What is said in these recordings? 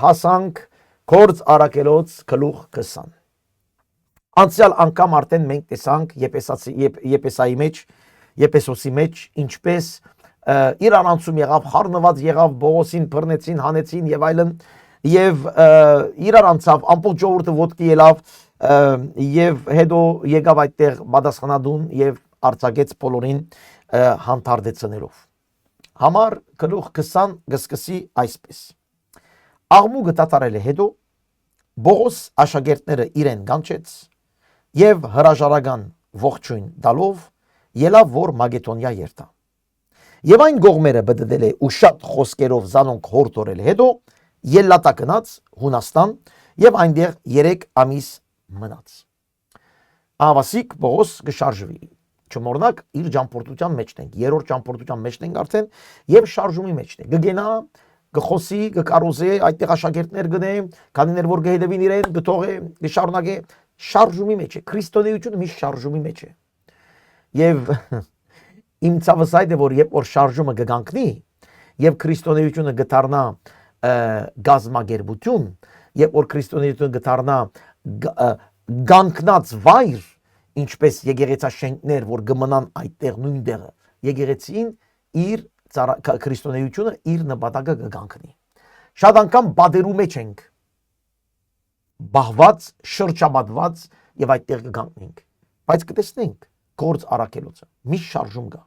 հասանք Գործ Առաքելոց գլուխ 20։ Անցյալ անգամ արդեն մենք տեսանք Եփեսոսի մեջ ինչպես իրանցում եղավ, խառնված եղավ, Բողոսին բռնեցին, հանեցին եւ այլն, եւ իրանցավ ամբողջ ժողովուրդը ոտքի ելավ, եւ հետո եկավ այդտեղ պատասխանատուն եւ արձակեց բոլորին հանդարտեցնելով։ Համար գլուխ 20 գսկսի այսպես. Աղմուկը դատարել է հետո Բողոս աշակերտները իրեն կանչեց եւ հրաժարական ողջույն տալով ելավ որ Մագեդոնիա երթա։ Եվ այն գողմերը բդդել է ու շատ խոսքերով զանոնք հորդորել հետո ելլատա գնաց Հունաստան եւ այնտեղ 3 ամիս մնաց։ Ավասիկ Բողոս գշարժվի։ Չմոռնակ իր ճամփորդության մեջն ենք, երրորդ ճամփորդության մեջն ենք արդեն եւ շարժումի մեջն է։ Գգենա, գխոսի, գկարոզե, այդտեղ աշակերտներ գնե, քանիներ որ գհետևին իրեն, գթողե, գշարունակե, շարժումի մեջ է։ Քրիստոնեությունը մի շարժումի մեջ է։ Եվ իմ ցավս այդ է որ երբ որ շարժումը կգանքնի եւ քրիստոնեությունը գդառնա գազմագերբություն, երբ որ քրիստոնեությունը գդառնա գանքնած վայր, ինչպես եկեղեցաշենքներ որ գմնան այդտեղ նույն տեղը, եկեղեցին իր քրիստոնեությունը իր նպատակը կգանքնի։ Շատ անգամ բادرու մեջ ենք բահված, շրջապատված եւ այդտեղ կգանքնենք, բայց կտեսնենք Գործ Առաքելոցը մի շարժում կա։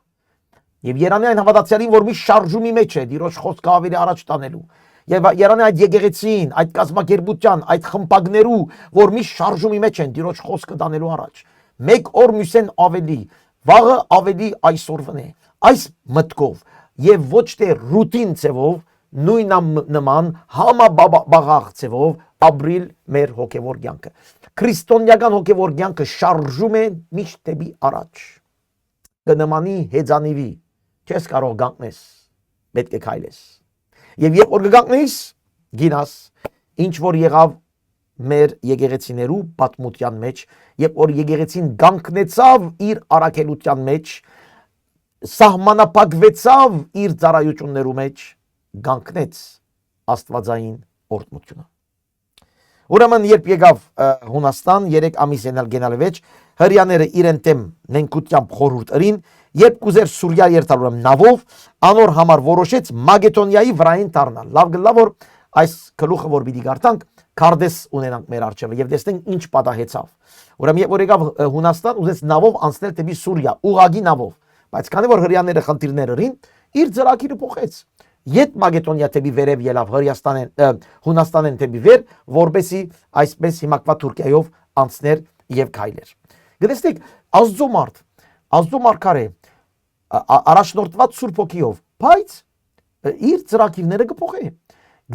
Եվ Երանի այն հավատացյալին, որ մի շարժումի մեջ է, Տիրոջ խոսքը ավելի առաջ տանելու։ Եվ Երանի այդ եկեղեցին, այդ կազմակերպության, այդ խմբակներու, որ մի շարժումի մեջ են, Տիրոջ խոսքը տանելու առաջ։ Մեկ օր մյուսեն ավելի, վաղը ավելի այսօրվն է։ Այս մտքով եւ ոչ թե ռուտին ծևով, նույնանման համաբաղաղ ծևով ապրիլ մեր հոգևոր կյանքը։ Քրիստոնեական հոգևոր կյանքը շարժում է միշտ դեպի առաջ։ Կնմանի հեծանիվի, չես կարող գանքնես, պետք է քայլես։ Եվ երբ որ կգանքնես, գինաս, ինչ որ եղավ մեր եկեղեցիներու պատմության մեջ, երբ որ եկեղեցին գանքնեցավ իր առաքելության մեջ, սահմանափակվեցավ իր ծառայություններու մեջ, գանքնեց աստվածային օրհնությունը։ Ուրեմն երբ եկավ Հունաստան 3 ամիս գնալ վեճ, հрьяաները իրեն դեմ նենկությամբ խորհուրդ ըրին, երբ կուզեր Սուրիա երթալ ուրեմն նավով, անոր համար որոշեց Մագեդոնիայի վրային դառնալ։ Լավ գլա որ այս գլուխը որ պիտի գարտանք, քարդես ունենանք մեր արջևը եւ տեսնենք ինչ պատահեցավ։ Ուրեմն երբ որ եկավ Հունաստան, ուզեց նավով անցնել դեպի Սուրիա, ուղագի նավով, բայց քանի որ հрьяաները խնդիրներ ըրին, իր ծրագիրը փոխեց։ Ետ Մագեդոնիա դեպի վերև ելավ Հունաստանեն դեպի վեր, որբեսի այսպես հիմակվա Թուրքիայով անցներ եւ քայլեր։ Գտեսնեք, Աստծո մարգարե առաջնորդված Սուրբ Հոգիով, բայց իր ծրագիրները կփոխե։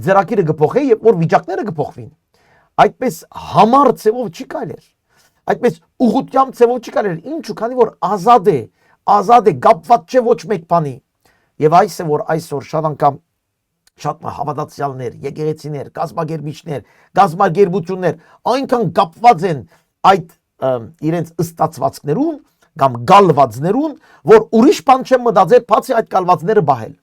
Ծրագիրը կփոխե եւ որ վիճակները կփոխվին։ Այդպես համառ ծևով չի քայլեր։ Այդպես ուղղությամբ ծևով չի քայլեր։ Ինչու՞, քանի որ ազատ է, կապված չէ ոչ մեկ բանի։ Եվ այս է որ այսօր շատ անգամ շատ հավատացյալներ, եկեղեցիներ, կազմակերպիչներ, կազմակերպություններ այնքան կապված են այդ իրենց ըստացվածքներուն կամ գալվածներուն, որ ուրիշ բան չեն մտածել, բացի այդ գալվածները բահել։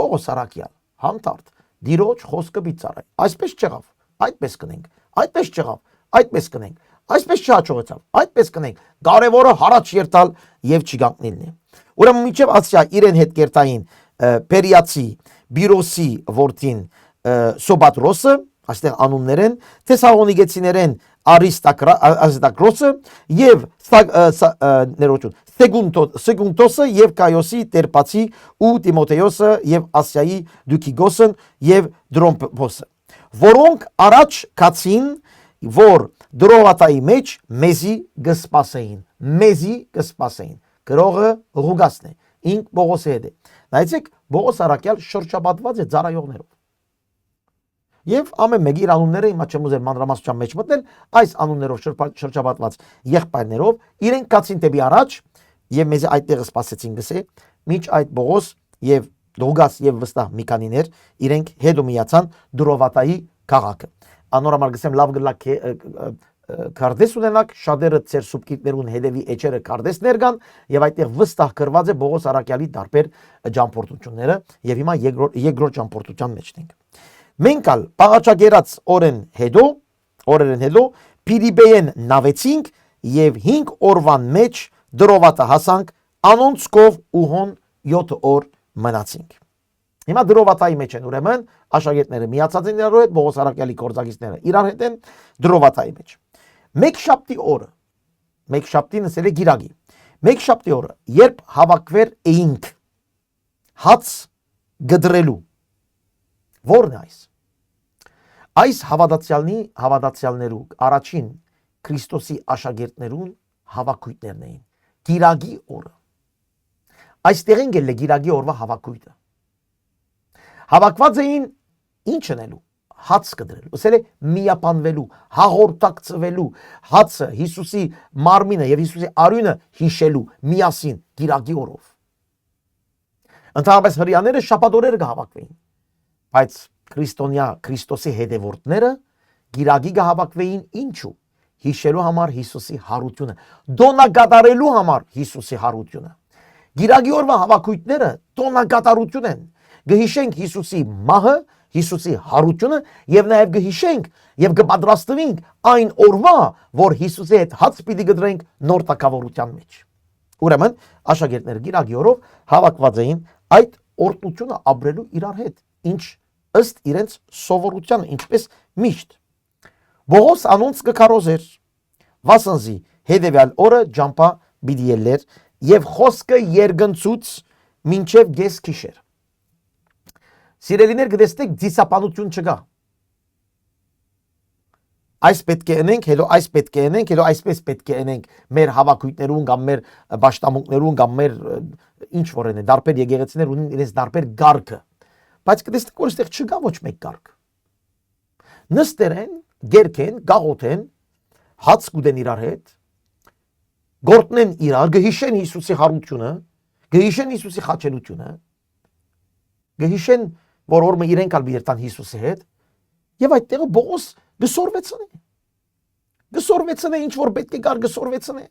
Պողոս Արաքյալ, հանդարտ, Տիրոջ խոսքը բիծարայ։ Այսպես չեղավ, այդպես կնենք, այդպես չեղավ, այդպես կնենք, այսպես չհաջողեցավ, այդպես կնենք։ Կարևորը հարաճ երթալ եւ չգանքնելն է։ Ուրեմն մինչև Ասիա իրեն հետ կերտային Պերիացի, Բիրոսի որդին Սոբատրոսը, այստեղ անուններ են, Թեսաղոնիկեցիներեն Արիստակրոսը եւ Սեգունտոսը եւ Կայոսի Տերպացի ու Տիմոթեոսը եւ Ասիայի Դուքիգոսն եւ Դրոմփոսը, որոնք առաջ կացին, որ դրովատայի մեջ մեզի կսպասեին, գրողը Ղուգասն է, ինք Պողոսի հետ է։ Նայեցեք, Պողոս Արաքյալ շրջապատված է ծառայողներով։ Եվ ամեն մեկի իր անունները հիմա չեմ ուզել մանրամասնության մեջ մտնել, այս անուններով շրջապատված եղբայրներով իրենք կացին դեպի առաջ եւ մեզ այդտեղ սպասեցին գսե, միջ այդ Պողոս եւ Ղուգաս եւ վստահ մի քանիներ իրենք հետո միացան Դրովատայի քաղաքը։ Անորամալ գսեմ լավ գլա Կարդես ունենակ, շատերը ծեր սուբկիտներուն հետևի էջերը կարդեսներ կան եւ այդտեղ վստահ գրված է Պողոս Արաքյալի տարբեր ճամփորդությունները եւ հիմա երկրորդ ճամփորդության մեջն ենք։ Մենք ալ պաղաչագերած օրերեն հետո Փիլիպպեեն նավեցինք եւ 5 օրվան մեջ դրովատը հասանք անոնց կով ու հոն 7 օր մնացինք։ Հիմա դրովատայի մեջ են ուրեմն աշակերտները միացած են իրար հետ, Պողոս Արաքյալի կորձագիծները իրար հետ են դրովատայի մեջ։ Մեկ շաբթի նսել է գիրագի։ Մեկ շաբթի օրը երբ հավաքվեր էինք հաց գդրելու, որն է այս։ Այս հավատացյալներու առաջին Քրիստոսի աշակերտներուն հավաքույտներն էին։ Գիրագի օրը։ Այստեղ են գիրագի օրվա հավաքույտը։ Հավաքված էին ինչ անելու, հաց կդրելու, ասել է միապանվելու, հաղորդակցվելու, հացը, Հիսուսի մարմինը եւ Հիսուսի արյունը հիշելու միասին գիրագի օրով։ Ընդհանրապես հրեաները շաբաթօրերը կհավաքվեին, բայց Քրիստոսի հետևորդները գիրագի կհավաքվեին ինչու։ Հիշելու համար Հիսուսի հարությունը, դոնակատարելու համար Հիսուսի հարությունը։ Գիրագի օրվա հավաքույտները դոնակատարություն են։ Գհիշենք Հիսուսի մահը, Հիսուսի հարությունը եւ նաեւ գհիշենք եւ կպատրաստվենք այն օրվա, որ Հիսուսի հետ հաց պիտի գդրենք նոր տակավորության մեջ։ Ուրեմն աշակերտները գիրագի օրով հավաքված էին այդ օրտնությունը ապրելու իրար հետ, ինչ ըստ իրենց սովորության, ինչպես միշտ։ Բողոս անոնց կքարոզեր, վասնզի հետևյալ օրը ջամփա պիտի ելներ եւ խոսքը երգնցուց մինչեւ գես քիշեր։ Սիրելիներ գտեսնեք դիսապանություն չկա։ Այս պետք է ընենք, հետո այս պետք է ընենք, հետո այսպես պետք է ընենք մեր հավաքույտներուն կամ մեր պաշտամունքներուն կամ մեր ինչ որ են, դարբեր եկեղեցիներ ունեն իրենց դարբեր գարկը։ Բայց գտեսնեք որ այստեղ չկա ոչ մեկ գարկ։ Նստեր են, գերքեն, գաղոթեն, հաց կուտեն իրար հետ, գործնեն իրար, գհիշեն Հիսուսի հարությունը, գհիշեն Հիսուսի խաչելությունը, գհիշեն որ օրը իրենք ալ բերտան Հիսուսի հետ, եւ այդտեղը Բողոս գսորվեցնե ինչ որ պետք է գար գսորվեցնե։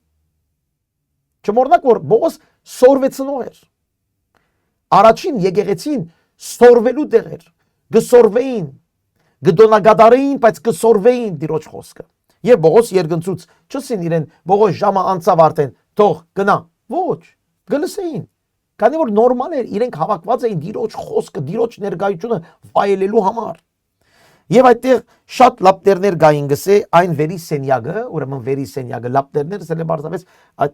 Չմոռնաք որ Բողոս սորվեցնող էր։ Առաջին եկեղեցին սորվելու տեղ էր, գսորվեին, գդոնագադարեին, բայց գսորվեին Տիրոջ խոսքը։ Եվ Բողոս երգնցուց չսին իրեն Բողոս ժամը անցավ արդեն, թող գնա, ոչ, գլսեին։ Քանի որ նորմալ էր, իրենք հավաքված էին Տիրոջ խոսքը, Տիրոջ ներկայությունը վայելելու համար։ Եվ այդտեղ շատ լապտերներ գային գսե այն վերի սենյակը, ուրեմն վերի սենյակը լապտերներ, ասել է բարձրապես այդ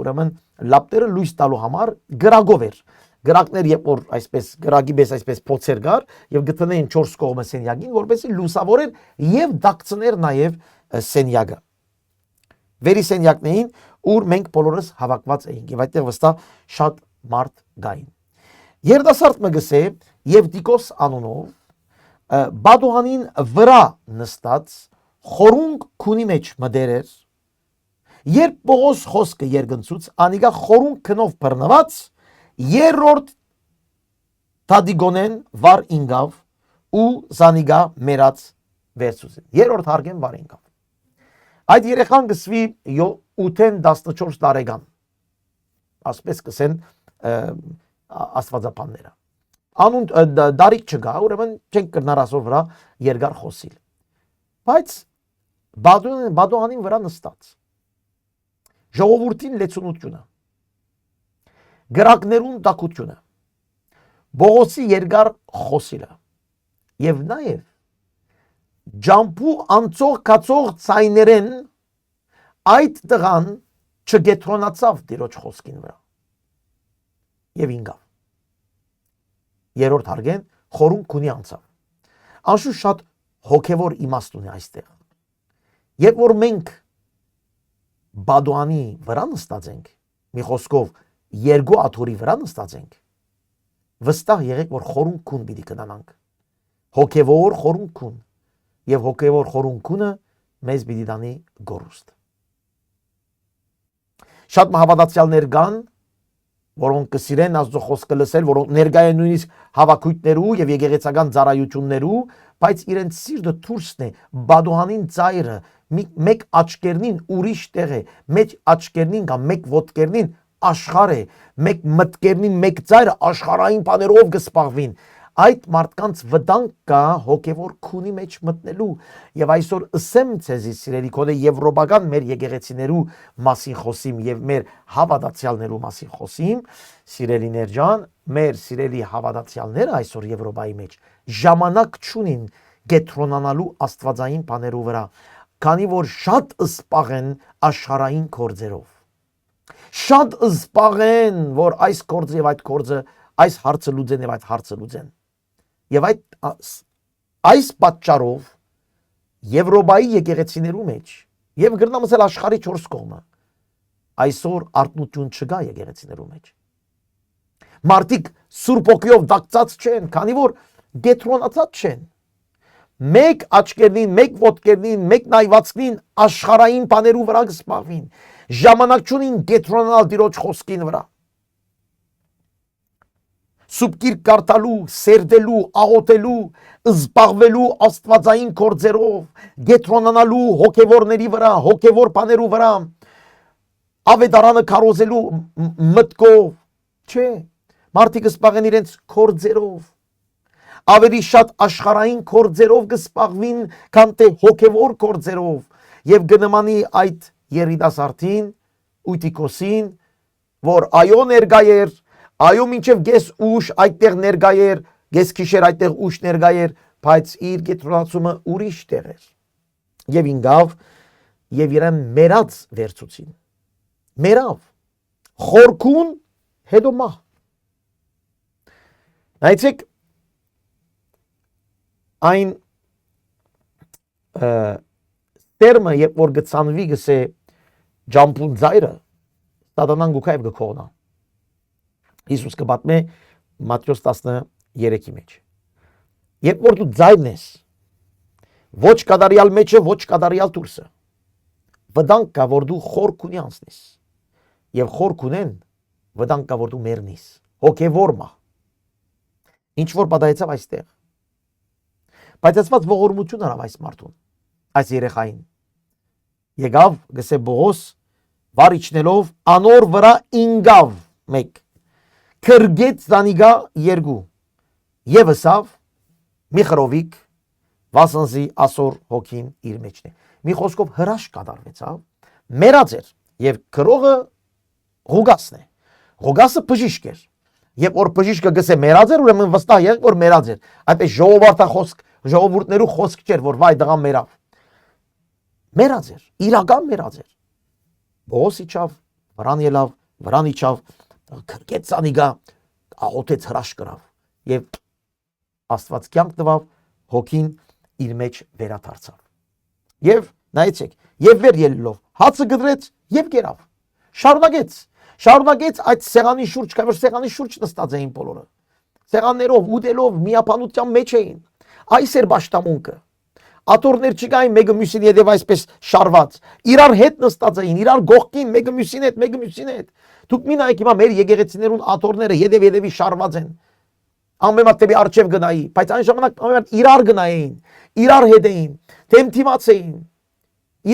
ուրեմն լապտերը լույս տալու համար գրագով էր։ Գրակներ երբ որ այսպես գրագի պես այսպես փոցեր գար եւ գտնեին 4 կողմը սենյակին, որպեսզի լուսավորեր եւ դակցներ նաեւ սենյակը։ Վերի սենյակներին, ուր մենք բոլորս հավաքված էինք եւ այդտեղ վստահ շատ մարդ գային։ Երդասարտ մգսե եւ Տիկոս անունով Բադուհանին վրա նստած խորունկ քունի մեջ մդերեր, երբ Պողոս խոսքը երգնցուց, անիգա խորունկ քնով բռնված, երրորդ տադիգոնեն վար ինգավ ու զանիգա մերած վերցուզին։ Երրորդ հարգեն վար ինգավ։ Այդ երեխան գսվի 8-14 տարեկան, ասպես կսեն աստվածապանները։ Անուն դարիք չկա, ուրեմն չենք կրնար ասոր վրա երկար խոսիլ։ Բայց Բադուհանին վրա նստած, ժողովուրդին լեցունությունը, գրակներուն տակությունը, Բողոսի երկար խոսիլը եւ նաեւ ջամփու անցող կացող ցայներեն այդ տղան չգետրոնացավ Տիրոջ խոսքին վրա եւ ինգավ։ Երրորդ հարգեն խորուն քունի անցավ։ Անշուշտ շատ հոգևոր իմաստ ունի այստեղ։ Երբ որ մենք Բադուանի վրա նստած ենք, մի խոսքով երկու աթորի վրա նստած ենք, վստահ եղեք որ խորուն քուն պիտի կնանանք։ Հոգևոր խորուն քուն եւ հոգևոր խորուն քունը մեզ պիտի դանի գորուստ։ Շատ հավատացյալներ կան, որոնք կսիրեն Աստծո խոսքը լսել, որոնք ներկայ են նույնիսկ հավաքույտներու եւ եկեղեցական ծառայություններու, բայց իրենց սիրտը դուրսն է Բադուհանին ծայրը, մեկ աչքերնին ուրիշ տեղ է, մեկ աչքերնին կամ մեկ ոտքերնին աշխարհ է, մեկ մտքերնին մեկ ծայրը աշխարհային բաներով կսպաղվին։ այդ մարդկանց վտանգ կա հոգևոր քունի մեջ մտնելու եւ այսօր ըսեմ ցեզի սիրելի կողե եվրոպական մեր եկեղեցիներու մասին խոսիմ եւ մեր հավատացյալներու մասին խոսիմ սիրելիներ ջան մեր սիրելի հավատացյալները այսօր Եվրոպայի մեջ ժամանակ չունին գետրոնանալու աստվածային բաներու վրա քանի որ շատ ըսպաղ են աշխարհային գործերով շատ ըսպաղ են որ այս գործը եւ այդ գործը այս հարցը լուծեն եւ այդ հարցը լուծեն եւ այս պատճառով Եվրոպայի եկեղեցիներու մեջ եւ գրնամսել աշխարհի 4 կողմը այսօր արտնություն չկա եկեղեցիներու մեջ մարդիկ սուրբ ոգիով դակծած չեն քանի որ գետրոնացած չեն մեկ աչքերին մեկ ոտքերին մեկ նայվածքին աշխարհային բաներու վրա կսպաղվին ժամանակ չունին գետրոնալ դիրոջ խոսքին վրա Սուբկիր կարդալու, սերդելու, աղոթելու, զբաղվելու աստվածային գործերով, գետրոնանալու հոգևորների վրա, հոգևոր բաներու վրա, ավետարանը քարոզելու մտքով, չէ, մարդիկ զբաղեն իրենց գործերով, ավելի շատ աշխարհային գործերով կզբաղվին, քան թե հոգևոր գործերով, եւ կնմանի այդ երիտասարդին, Ուտիկոսին, որ այո ներկա էր Այո մինչև գես ուշ այդտեղ ներկա էր, գես քիշեր այդտեղ ուշ ներկա էր, բայց իր գետրոնացումը ուրիշ տեղ էր։ Եվ ինգավ եւ իրեն մերած վերցուցին։ Մերավ խորքուն հետո մահ։ Նայեցեք այն տերմը երբ որ գծանվի գսե ջամփուն ծայրը, սատանան գուքայվ գքողնա։ Հիսուս կպատմե Մատթեոս 13-ի մեջ։ Երբ որ դու ձայնն ես, ոչ կատարյալ մեջը, ոչ կատարյալ դուրսը, վտանգ կա, որ դու խորք ունի անցնես, եւ խորք ունեն, վտանգ կա, որ դու մեռնես, հոգևոր մահ։ Ինչ որ պատահեցավ այստեղ։ Բայց ասված ողորմություն արավ այս մարդուն, այս երեխային։ Եկավ, գսե Բողոս, վար իջնելով, անոր վրա ինգավ մեկ Քրգեց զանիգա երկու եւ ըսավ մի խրովիկ վասնզի ասոր հոգին իր մեջն է մի խոսքով հրաշ կատարվեցավ մերած էր եւ քրողը Ղուգասն է Ղուգասը բժիշկ էր երբ որ բժիշկը գսե մերած էր ուրեմն վստահ եղեք որ մերած էր այդպես ժողովուրդներու խոսք չէր որ վայ դղան մերավ մերած էր իրական մերած էր Բողոս իջավ վրան ելավ վրան իջավ Քրկեց անիգա աղոթեց հրաշ կրավ եւ Աստված կյանք տվավ հոգին իր մեջ վերադարձավ եւ նայեցեք եւ վեր ելելով հացը գդրեց եւ կերավ շարունակեց այդ սեղանի շուրջ կա որ սեղանի շուրջ նստած էին բոլորը սեղաններով ուտելով միապանության մեջ էին այս էր ճշտամունքը աթոռներ չկային մեկը մյուսին հետ եւ այսպես շարված իրար հետ նստած էին իրար գողքին մեկը մյուսին հետ Դուք մի նայեք հիմա մեր եկեղեցիներուն աթոռները եդեվի շարված են ամենատեպի արչև գնայի բայց այն ժամանակ ամենատ իրար գնային իրար հետ էին թեմթիմաց էին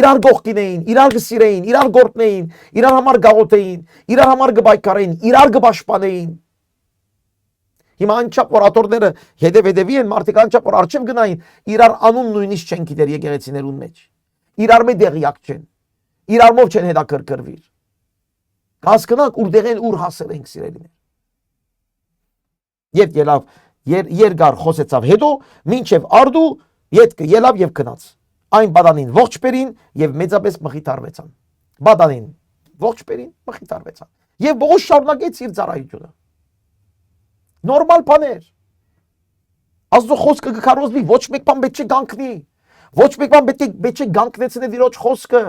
իրար գողքին էին իրար գսիրեին իրար գործնեին իրար համար գաղոթեին իրար համար գբայքարեին իրար գպաշտպանեին Հիմա անչափ որ աթոռները եդեվի են մարդիկ անչափ որ արչև գնային իրար անուն նույնիսկ չեն գիտեր եկեղեցիներուն մեջ իրար մեջ դեղյակ չեն իրարմով չեն հետաքրքրվիր Հասկանանք ուր դեղեն ուր հասել ենք սիրելիներ Ետ ելավ երկար խոսեցավ հետո մինչև արդու ետքը ելավ եւ գնաց այն բադանին ողջ բերին եւ մեծապես մխիթարվեցան բադանին ողջ բերին մխիթարվեցան եւ Բողոս շարունակեց իր ծառայությունը նորմալ բաներ Աստծո խոսքը կքարոզվի ոչ մեկ բան պետք չէ գանքնի ոչ մեկ բան պետք չէ գանքնեցնի դիրոջ խոսքը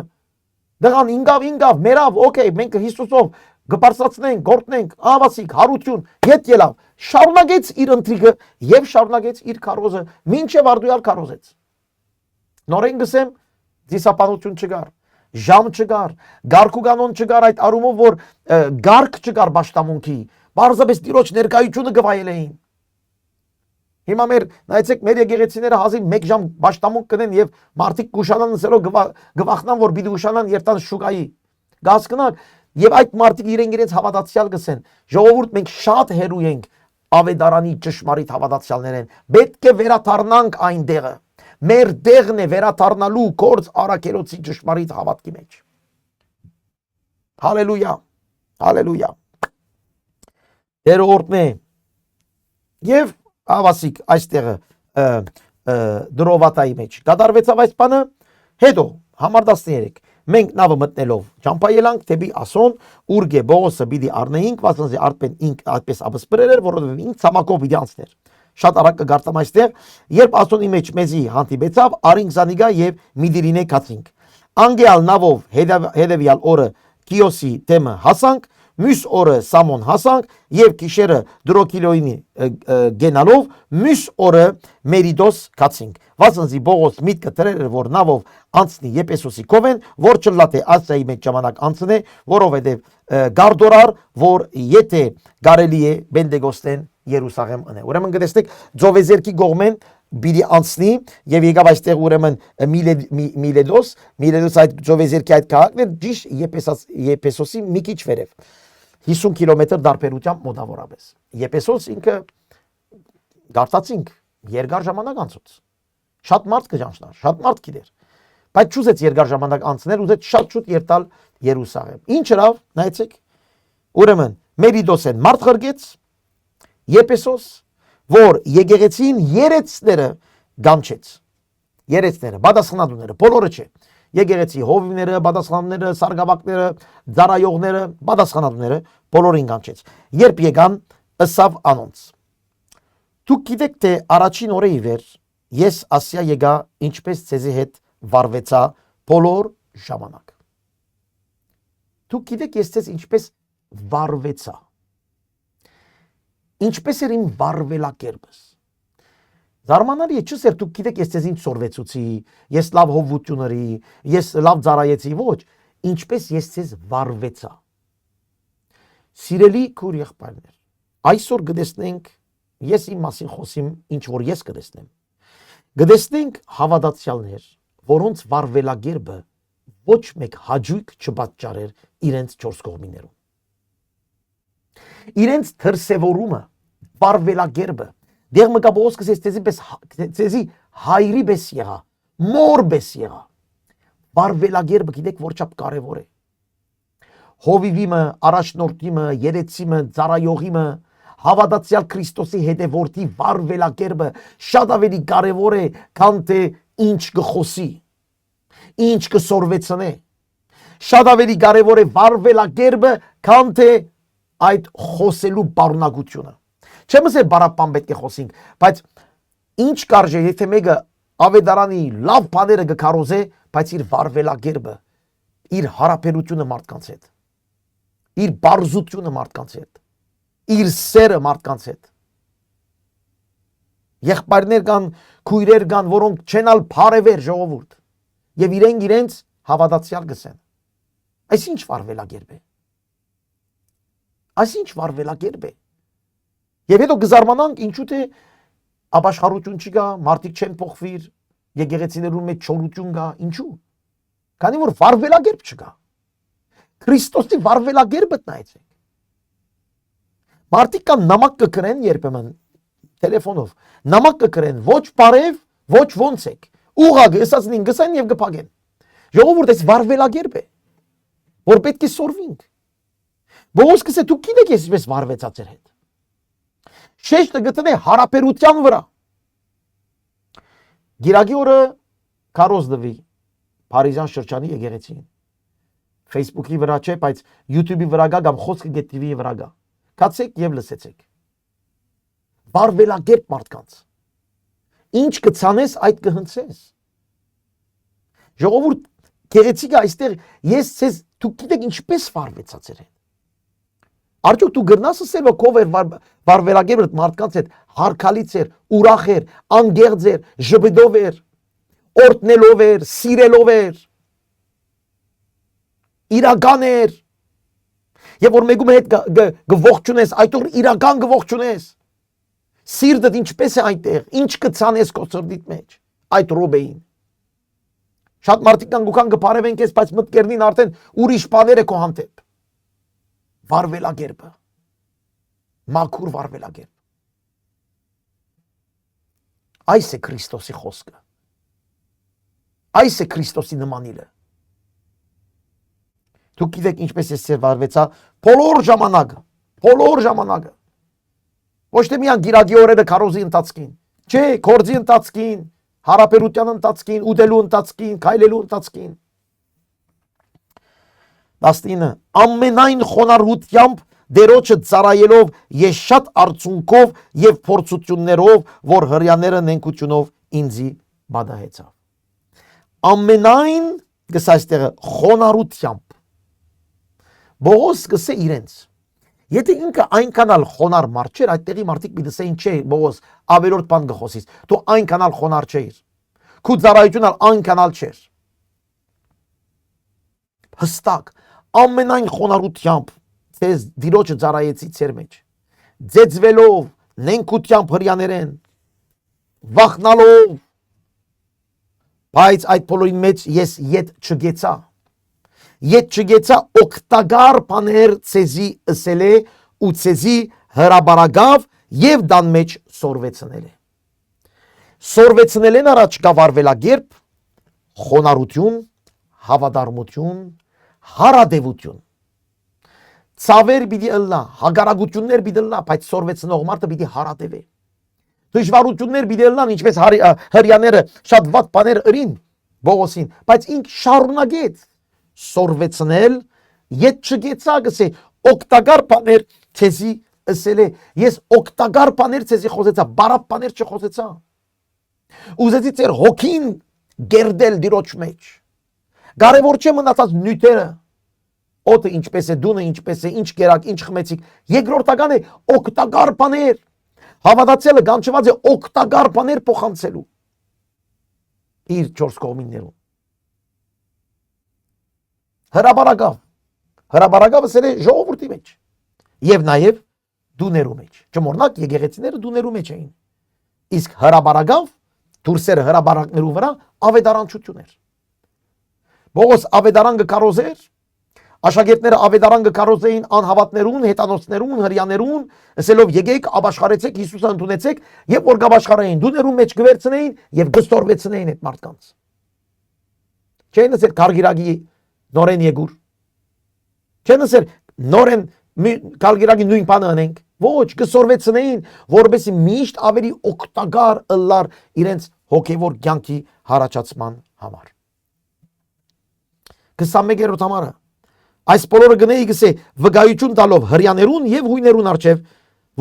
Դղան ինգավ մերավ օքեյ մենք Հիսուսով գբարձրացնենք գործնենք ավասիկ հարություն ետ ելավ շարունակեց իր ընթրիքը եւ շարունակեց իր քարոզը մինչեւ արդյալ քարոզեց նորեն գսեմ դիսապանություն չկար ժամ չկար գարկու կանոն չկար այդ արումով որ գարկ չկար ճշտամունքի բարձրապես դիրոջ ներկայությունը գվայել էին Հիմա մեր նայեցեք մեր եկեղեցիները հազիվ 1 ժամ ճշտամունք կնեն եւ մարդիկ կուշանան ասելով գվախնան որ պիտի ուշանան երթան շուկայի գասկնակ եւ այդ մարդիկ իրենք հավատացյալ գսեն ժողովուրդ մենք շատ հերու ենք ավետարանի ճշմարիտ հավատացյալներ են։ Պետք է վերադառնանք այնտեղը։ Մեր տեղն է վերադառնալու գործ առաքելոցի ճշմարիտ հավատքի մեջ։ Հալելույա, հալելույա։ Տերը օրհնե։ Եվ ավասիկ այստեղը դրովատայի մեջ կատարվեցավ այս բանը, հետո համար 13 մենք նավը մտնելով ճամփայելանք դեպի Ասոն, ուր Բողոսը պիտի առնեինք, վասնզի արդեն ինք այդպես ապսպրել էր, որովհետև ինք ցամաքով պիտի անցներ։ Շատ արագ կգարտամ այստեղ, երբ Ասոնի մեջ մեզի հանդիպեցավ, արինք Զանիգա եւ Միդիրինե կացինք։ Անգեալ նավով հետևյալ օրը Կիոսի դեմը հասանք, մյուս օրը Սամոն հասանք եւ գիշերը Դրոկիլոյինի գենալով մյուս օրը Մերիդոս կացինք։ Վասնզի Բողոս միտքը դրել էր, որ նավով անցնի Եփեսոսի կովեն, որ չլատե Ասիայի մեջ ժամանակ անցնե, որովհետեւ գարդորար, որ եթե կարելի է Բենտեգոստեն Երուսաղեմ ընե։ Ուրեմն գտեսնեք Ձովեզերքի գողմեն բիդի անցնի եւ եկավ այստեղ ուրեմն Միլեդոս այդ Ձովեզերքի այդ քաղաքն է ճիշտ Եփեսոսի մի քիչ վերև 50 կիլոմետր դարբերությամբ մոտավորապես։ Եփեսոս ինքը գարտացինք երկար ժամանակ անցուց։ Շատ մարդ կճանչնար, շատ մարդ գիտեր։ Բայց չուզեց երկար ժամանակ անցնել, ուզեց շատ շուտ երթալ Երուսաղեմ։ Ինչ հրավ, նայեցեք։ Ուրեմն Մերիդոսեն մարդ խրգեց Եփեսոս, որ եկեղեցին երեցները գանչեց։ Երեցները, բադասխանատուները, բոլորը չէ։ Եկեղեցի հովիվները, բադասխանները, սարգսակները, ծառայողները, բադասխանատուները բոլորին գանչեց։ Երբ եկան, ըսավ անոնց. Դուք գիտեք, թե առաջին օրը ի վեր ես Ասիա եկա, ինչպես ցեզի հետ վարվեցա բոլոր ժամանակ։ Դուք գիտեք, ես ցեզ ինչպես վարվեցա։ Ինչպես էր իմ վարվելակերպս։ Զարմանալի է, չսեր դուք գիտեք, ես ցեզ ինչ սորվեցուցի, ես լավ հովվությունների, ես լավ ծառայեցի, ոչ, ինչպես ես ցեզ վարվեցա։ Սիրելի քույր եղբայրներ, այսօր գտեսնենք, ես իմ մասին խոսիմ, ինչ որ ես գտեսնեմ։ Գտեսնենք հավատացյալներ, որոնց վարվելակերպը ոչ մեկ հաճույք չպատճառեր իրենց չորս կողմիներում։ Իրենց դրսևորումը, վարվելակերպը, դեղ մկա Բողոս կսես ցեզի հայրի պես եղա, մոր պես եղա։ Վարվելակերպը գիտեք որչափ կարևոր է։ Հովիվիմը, առաջնորդիմը, երեցիմը, ծառայողիմը, հավատացյալ Քրիստոսի հետևորդի վարվելակերպը շատ ավելի կարևոր է, քան թե ինչ կխոսի, ինչ կսորվեցնե։ Շատ ավելի կարևոր է վարվելակերպը, քան թե այդ խոսելու բառնակությունը։ Չեմ ասել բարապան պետք է խոսենք, բայց ինչ կարժե, եթե մեկը ավետարանի լավ բաները կքարոզե, բայց իր վարվելակերպը, իր հարաբերությունը մարդկանց հետ, իր բարձությունը մարդկանց հետ, իր սերը մարդկանց հետ։ Եղբայրներ կան, քույրեր կան, որոնք չեն ալ բարևեր ժողովուրդ, եւ իրենց հավատացյալ գսեն։ Այս ինչ վարվելակերպ է։ Այս ինչ վարվելակերպ է։ Եվ հետո կզարմանանք ինչու թե ապաշխարություն չկա, մարդիկ չեն փոխվիր, եկեղեցիներում մեջ չորություն կա, ինչու։ Քանի որ վարվելակերպ չկա։ Քրիստոսի վարվելակերպը նայեցեք։ Մարդիկ կան նամակ կգրեն երբեմն տելեֆոնով, նամակ կգրեն ոչ բարև, ոչ ոնց եք։ Ուղղակի ասածնին գսեն եւ կփակեն։ Ժողովուրդ, այս վարվելակերպ է, որ պետք է սորվենք։ Բողոս կսե դուք գիտեք ես ինչպես վարվեցա ձեր հետ։ Շեշտը գտնե հարաբերության վրա։ Գիրագի օրը քարոզ դվի Փարիզյան շրջանի եկեղեցին։ Facebook-ի վրա չէ, բայց YouTube-ի վրա գա կամ խոսքը գետիվի վրա գա։ Կացեք եւ լսեցեք։ Վարվելակերպ մարդկանց։ Ինչ կցանես, այդ կհնցես։ Ժողովուրդ, գեղեցիկը այստեղ ես ցեզ դուք գիտեք ինչպես վարվեցա ձեր հետ։ Արդյոք դու գրնաս ասել, որ քով էր վարվելակերպը մարդկանց հետ հարկալից էր, ուրախ էր, անգեղծ էր, ժպիտով էր, օրհնելով էր, սիրելով էր, իրական էր։ Եվ որ մեկում հետ գողջունես, այդ օր իրական գողջունես։ Սիրտդ ինչպես է այնտեղ, ինչ կցանես քո սրտիդ մեջ, այդ ռոբեին։ Շատ մարդիկ կան գուքան կփարևեն քեզ, բայց մտքերնին արդեն ուրիշ բաներ է քո հանդեպ։ Վարվելակերպը, մաքուր վարվելակերպ։ Այս է Քրիստոսի խոսքը։ Այս է Քրիստոսի նմանիլը։ Դուք գիտեք ինչպես է սերվարվեցա բոլոր ժամանակը։ Ոչ թե միան գիրագի օրերը քարոզի ընթացքին, չէ, կորձի ընթացքին, հարաբերության ընթացքին, ուտելու ընթացքին, քայլելու ընթացքին։ 19 ամենայն խոնարհությամբ դերոջը ծառայելով ես շատ արցունքով եւ փորձություններով, որ հрьяաները նենկությունով ինձի բադահեցավ։ Ամենայն գսայստեղը խոնարհությամբ Բողոս գսե իրենց։ Եթե ինքը այնքանալ խոնար մարդ չէր, այդտեղի մարդիկ մի դսեին չէ, Բողոս ավելորդ բան գխոսից, դու այնքանալ խոնար չէիր, քու ծառայությունն այնքանալ չէր։ Հստակ ամենայն խոնարհությամբ ձեզ դիրոջը ծառայեցի ձեր մեջ, ձեծվելով նենկությամբ հрьяաներեն, վախնալով, բայց այդ բոլորի մեջ ես ետ չգեցա օգտակար բաներ ցեզի ըսել է ու ցեզի հրաբարագավ եւ դան մեջ սորվեցնել են առաջ գավարվելագերբ խոնարհություն, հավատարմություն, հարադեվություն։ Ցավեր պիտի ըլլա, հագարագություններ պիտի ըլլա, բայց սորվեցնող մարդը պիտի հարադեվե։ Դժվարություններ պիտի ըլլան, ինչպես հрьяաները շատ վատ բաներ ըրին Բողոսին, բայց ինք շարունակեց սորվեցնել, ետ չգեցա գսե օգտակար բաներ ցեզի ըսել է, ես օգտակար բաներ ցեզի խոսեցա, բարապ բաներ չխոսեցա։ Ուզեցի ձեր հոգին գերդել դիրոջ մեջ։ Կարևոր չէ մնացած նյութերը, օդը ինչպես է, դունը ինչպես է, ինչ կերակ, ինչ խմեցիք, երկրորդական է օգտակար բաներ։ Հավատացյալը կանչված է օգտակար բաներ փոխանցելու իր 4 կողմիններում։ Հրաբարագավը սեր է ժողովրդի մեջ եւ նաեւ դուներու մեջ։ Չմոռնաք եկեղեցիները դուներու մեջ էին։ Իսկ հրաբարագավ դուրսերը հրաբարակներու վրա ավետարանչություն էր։ Բողոս ավետարան կկարոզեր, աշակերտները ավետարան կկարոզեին անհավատներուն, հետանոցներուն, հрьяաներուն, ասելով եկեք ապաշխարեցեք Հիսուսը ընդունեցեք եւ որ կապաշխարեին դուներու մեջ գվերցնեին եւ գստորվեցնեին այդ մարդկանց։ Չէին ասել Կարգիրագի նորեն եկուր։ Չեն ասել նորեն Կարգիրագի նույն բանը անենք։ Ոչ, գսորվեցնեին, որովհետեւ միշտ ավելի օգտակար ըլլար իրենց հոգեվոր կյանքի հարաճացման համար։ 21-րդ համարը այս բոլորը գնեի գսե վկայություն տալով հрьяաներուն եւ հույներուն արչեւ,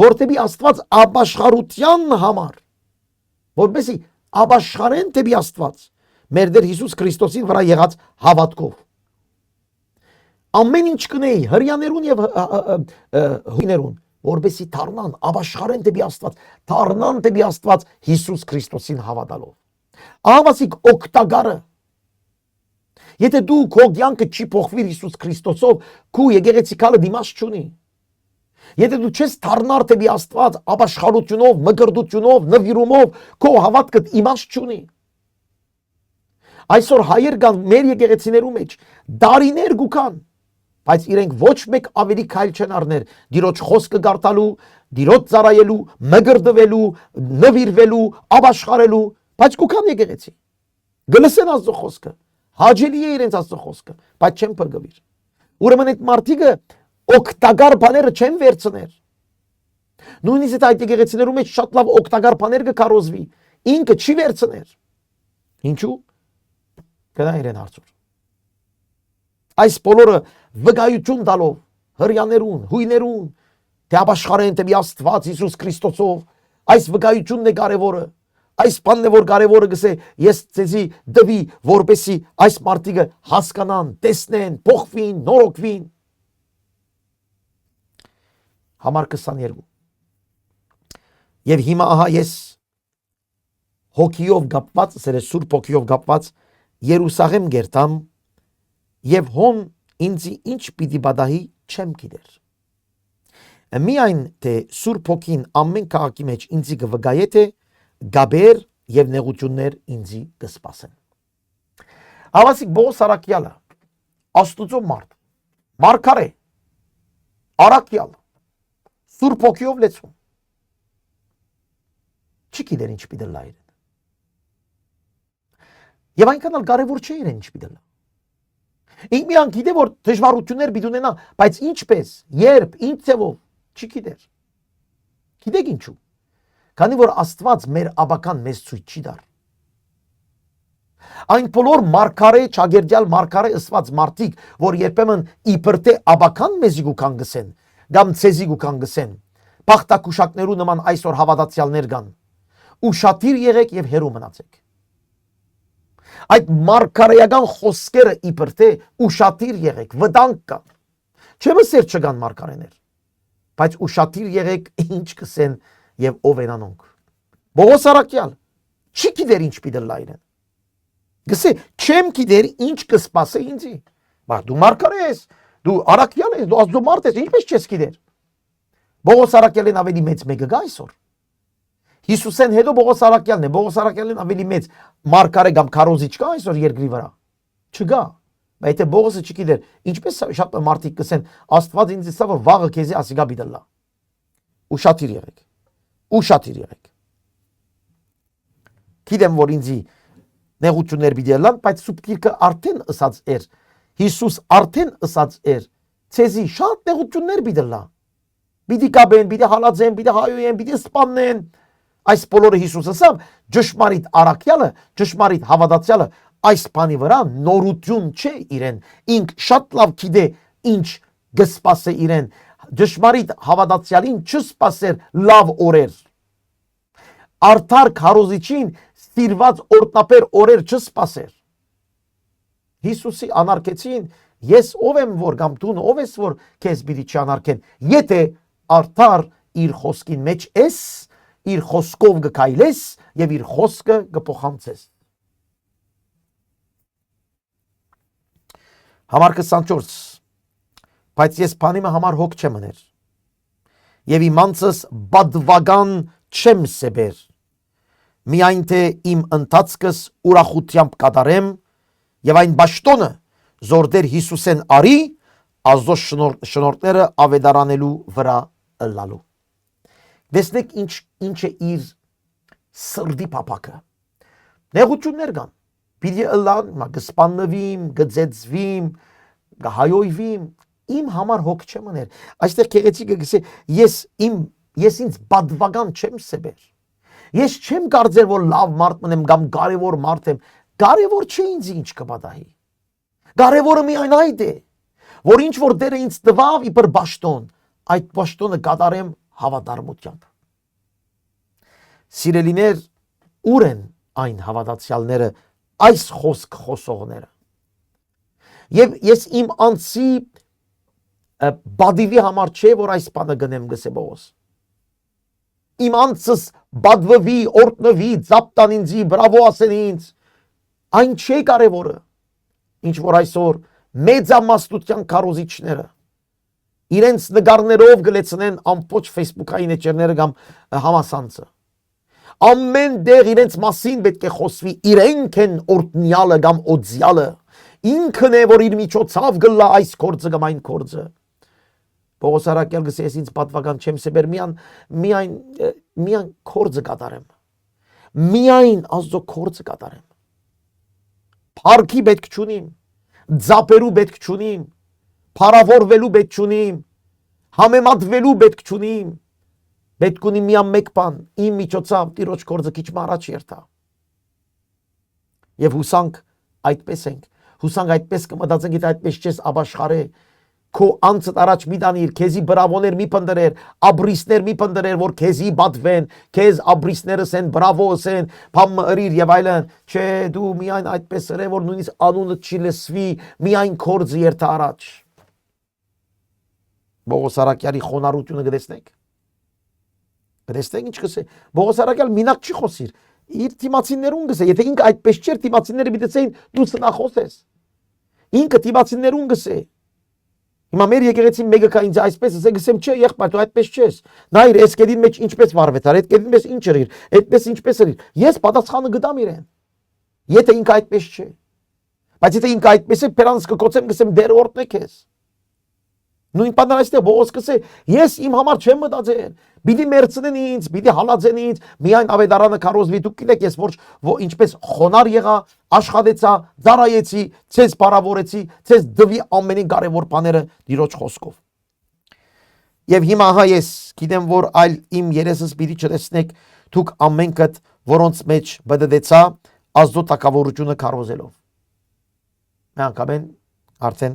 որտեւի Աստված ապաշխարության համար, որովհետեւ ապաշխարեն տեւի Աստված մեր Տեր Հիսուս Քրիստոսին վրա եղած հավատքով։ Ամեն ինչ կնեի հрьяաներուն եւ հույներուն, որովհետեւ դառնան ապաշխարեն տեւի Աստված, դառնան տեւի Աստված Հիսուս Քրիստոսին հավատալով։ Ահավասիկ օգտակարը Եթե դու քո կյանքը չի փոխվիր Հիսուս Քրիստոսով, քու եկեղեցիկալը դիմաց չունի։ Եթե դու չես դառնար տեւի Աստված ապաշխարությունով, մկրտությունով, նվիրումով, քո հավատքը իմաստ չունի։ Այսօր հայեր կան մեր եկեղեցիներու մեջ, դարիներ գուքան, բայց իրենք ոչ մեկ ավելի քայլ չեն առներ դիրոջ խոսքը գարտալու, դիրոջ ծառայելու, մկրտվելու, նվիրվելու, ապաշխարելու, բայց գուքան եկեղեցի։ Գլսեն Աստծո խոսքը։ Հաջելի է իրենց Աստծո խոսքը, բայց չեն փրկվիր։ Ուրեմն այդ մարդիկը օգտակար բաները չեն վերցներ։ Նույնիսկ այդ եկեղեցիներու մեջ շատ լավ օգտակար բաներ կկարոզվի, ինքը չի վերցներ։ Ինչու՞։ Գնա իրեն հարցուր։ Այս բոլորը վկայություն տալով հрьяաներուն, հույներուն, թե ապաշխարեն տեւի Աստված Հիսուս Քրիստոսով, այս վկայությունն է կարևորը։ Այս բանն է որ կարևորը գսե ես ցեզի դվի որպեսի այս մարդիկը հասկանան, տեսնեն, փոխվին, նորոգվին։ Համար 22 Եվ հիմա ահա ես հոգիով գապված, սեր սուրբ հոգիով գապված Երուսաղեմ գերտամ եւ հոն ինձի ինչ պիտի բադահի չեմ գիտեր։ Միայն թե սուրբ հոգին ամեն քաղաքի մեջ ինձի կվկայե թե գաբեր եւ նեղություններ ինձի կսպասեն։ Հավասիկ Բողոս Արաքյալը Աստուծո մարդ, մարգարե, Արաքյալ, սուրբ հոգիով լեցուն։ Չի գիտեր ինչ պիտի լայր։ Եվ այնքան էլ կարևոր չէ իրեն ինչ պիտի լա։ Ինք միան գիտե որ դժվարություններ պիտի ունենա, բայց ինչպես, երբ, ինչ ձևով, չի գիտեր։ Գիտեք ինչու։ Քանի որ Աստված մեր աբական մեզ ցույց չի դար։ Այն բոլոր մարգարե, ճագերդյալ մարգարե ըսված մարդիկ, որ երբեմն իբր թե աբական մեզի գուքան գսեն, կամ ցեզի գուքան գսեն, բախտակուշակներու նման այսօր հավատացյալներ կան, ուշադիր եղեք եւ հերու մնացեք։ Այդ մարգարեական խոսքերը իբր թե ուշադիր եղեք, վտանգ կան։ Չէ՞ մսեր չկան մարգարեներ, բայց ուշադիր եղեք ինչ կսեն եւ ով են անոնք։ Բողոս Արաքյալ չի գիտեր ինչ պիտի լա իրեն։ Գսե չեմ գիտեր ինչ կսպասե ինձի։ Բա դու մարգարե ես, դու Արաքյալ ես, դու Աստծո մարդ ես, ինչպես չես գիտեր։ Բողոս Արաքյալն ավելի մեծ մեկը գա այսօր։ Հիսուսեն հետո Բողոս Արաքյալն է, Բողոս Արաքյալն ավելի մեծ մարգարե կամ քարոզիչ կա այսօր երկրի վրա։ Չկա։ Բայց եթե Բողոսը չգիտեր, ինչպես շատ մարդիկ կսեն, Աստված ինձ ասա որ վաղը քեզի ասիգա բիդլա։ Ուշադիր եղեք։ Ուշադիր եղեք։ Գիտեմ որ ինձի նեղություններ պիտի լան, բայց սուբտիրքը արդեն ըսած էր։ Հիսուս արդեն ըսած էր։ Ցեզի շատ նեղություններ պիտի լա։ Պիտի կաբեն, պիտի հալածեն, պիտի հայոյեն, պիտի սպանեն։ Այս բոլորը Հիսուս ասավ, ճշմարիտ Արաքյալը, ճշմարիտ հավատացյալը այս բանի վրա նորություն չէ իրեն։ Ինք շատ լավ գիտե ինչ գսպասե իրեն։ Ճշմարիտ հավատացյալին չսպասեր լավ օրեր։ Արդար քարոզիչին սիրված օրտնապեր օրեր չսպասեր։ Հիսուսի անարգեցին, ես ով եմ որ կամ դու ով ես որ քեզ պիտի չանարգեն։ Եթե արդար իր խոսքին մեջ ես, իր խոսքով գքայլես եւ իր խոսքը գփոխանցես։ Համար 24 բայց ես բանիմը համար հոգ չեմ մներ եւ իմանցս բադվագան չեմ սեբեր միայն թե իմ ընթացքս ուրախությամբ կատարեմ եւ այն ճաշտոնը զորդեր Հիսուսեն արի Աստծո շնորհները ավետարանելու վրա ըլլալու։ Դեսնեք ինչ է իր սրդի փափակը։ Նեղություններ կան։ Պիտի ըլլան, գսպաննվիմ, գծեցվիմ, գահայոյվիմ, իմ համար հոգ չեմ մներ։ Այստեղ քեղեցիկը գսե ես ինձ բադվագան չեմ սեբեր։ Ես չեմ կարծեր որ լավ մարդ մնեմ կամ կարևոր մարդ եմ։ Կարևոր չէ ինձ ինչ կպատահի։ Կարևորը միայն այդ է, որ ինչ որ Տերը ինձ տվավ իբր ճաշտոն, այդ ճաշտոնը կատարեմ հավատարմությամբ։ Սիրելիներ, ուր են այն հավատացյալները, այս խոսք խոսողները։ Եվ ես իմ անձի բադիվի համար չէ, որ այս բանը գնեմ գսե Բողոս։ Իմ անձս բադվվի, օրտնվի, ծապտան ինձի, բրավո ասեն ինձ։ Այն չէ կարևորը, ինչ որ այսօր մեծամասնության քարոզիչները իրենց նկարներով գլեցնեն ամբողջ Facebook-ային էջերները կամ համասանցը։ Ամեն դեղ իրենց մասին պետք է խոսվի, իրենք են օրտնյալը կամ օձյալը, ինքն է որ իր միջոցով գլա այս կորձը կամ այն կորձը։ Պողոս Արաքյալ գսե ես ինձ պատվական չեմ սեբեր միայն կորձը կատարեմ։ Միայն Աստծո կորձը կատարեմ։ Փառքի պետք չունիմ, ձապերու պետք չունիմ, փառավորվելու պետք չունիմ, համեմատվելու պետք չունիմ, պետք ունիմ միան մեկ բան, իմ միջոցով Տիրոջ կորձը քիչ առաջ երթա։ Եվ հուսանք այդպես ենք, հուսանք այդպես կմտածենք, եթե այդպես չես ապաշխարե, քո անցդ առաջ մի տանիր, քեզի բրավոներ մի փնդրեր, աբրիսներ մի փնդրեր, որ քեզի բատվեն, քեզ աբրիսներս են, բրավոս են, փամ ըրիր եւ այլն, չէ, դու միայն այդպես ըրե, որ նույնիսկ անունը չի լսվի, միայն կորձը երթա առաջ։ Բողոս Արաքյալի խոնարհությունը գտեսնեք։ Գտեսնեք ինչ կսե։ Բողոս Արաքյալ մինակ չի խոսիր։ Իր թիմացիներուն գսե, եթե ինքը այդպես չէր, թիմացիները պիտեցեին դու սնախոս ես։ Ինքը թիմացիներուն գսե։ Հիմա մեր եկեղեցին մեկը կա ինձ այսպես ասե գսեմ չէ, եղբայր դու այդպես չես։ Նայր այս կետին մեջ ինչպես վարվեցար, այդ կետին մեջ ինչ էր, այդպես ինչպես էր։ Ես պատասխանը գտամ իրեն։ Եթե ինքը այդպես չէ։ Բայց եթե ինքը այդպես է, փերանս կկոծեմ գսեմ դեր օրտնեք ես։ Նույն բանն այստեղ Բողոս կսե, ես իմ համար չեմ մտածել, պիտի մերցնեն ինձ, պիտի հալածեն ինձ, միայն ավետարանը քարոզվի, դուք գիտեք ես որ ինչպես խոնար եղա, աշխատեցա, ծառայեցի, ցես բարավորեցի, ցես դվի ամենին կարևոր բաները Տիրոջ խոսքով։ Եվ հիմա ահա ես գիտեմ որ այլ իմ երեսս պիտի չտեսնեք, դուք ամենքդ որոնց մեջ բդդեցա Աստծո տակավորությունը քարոզելով։ Միանգամեն արդեն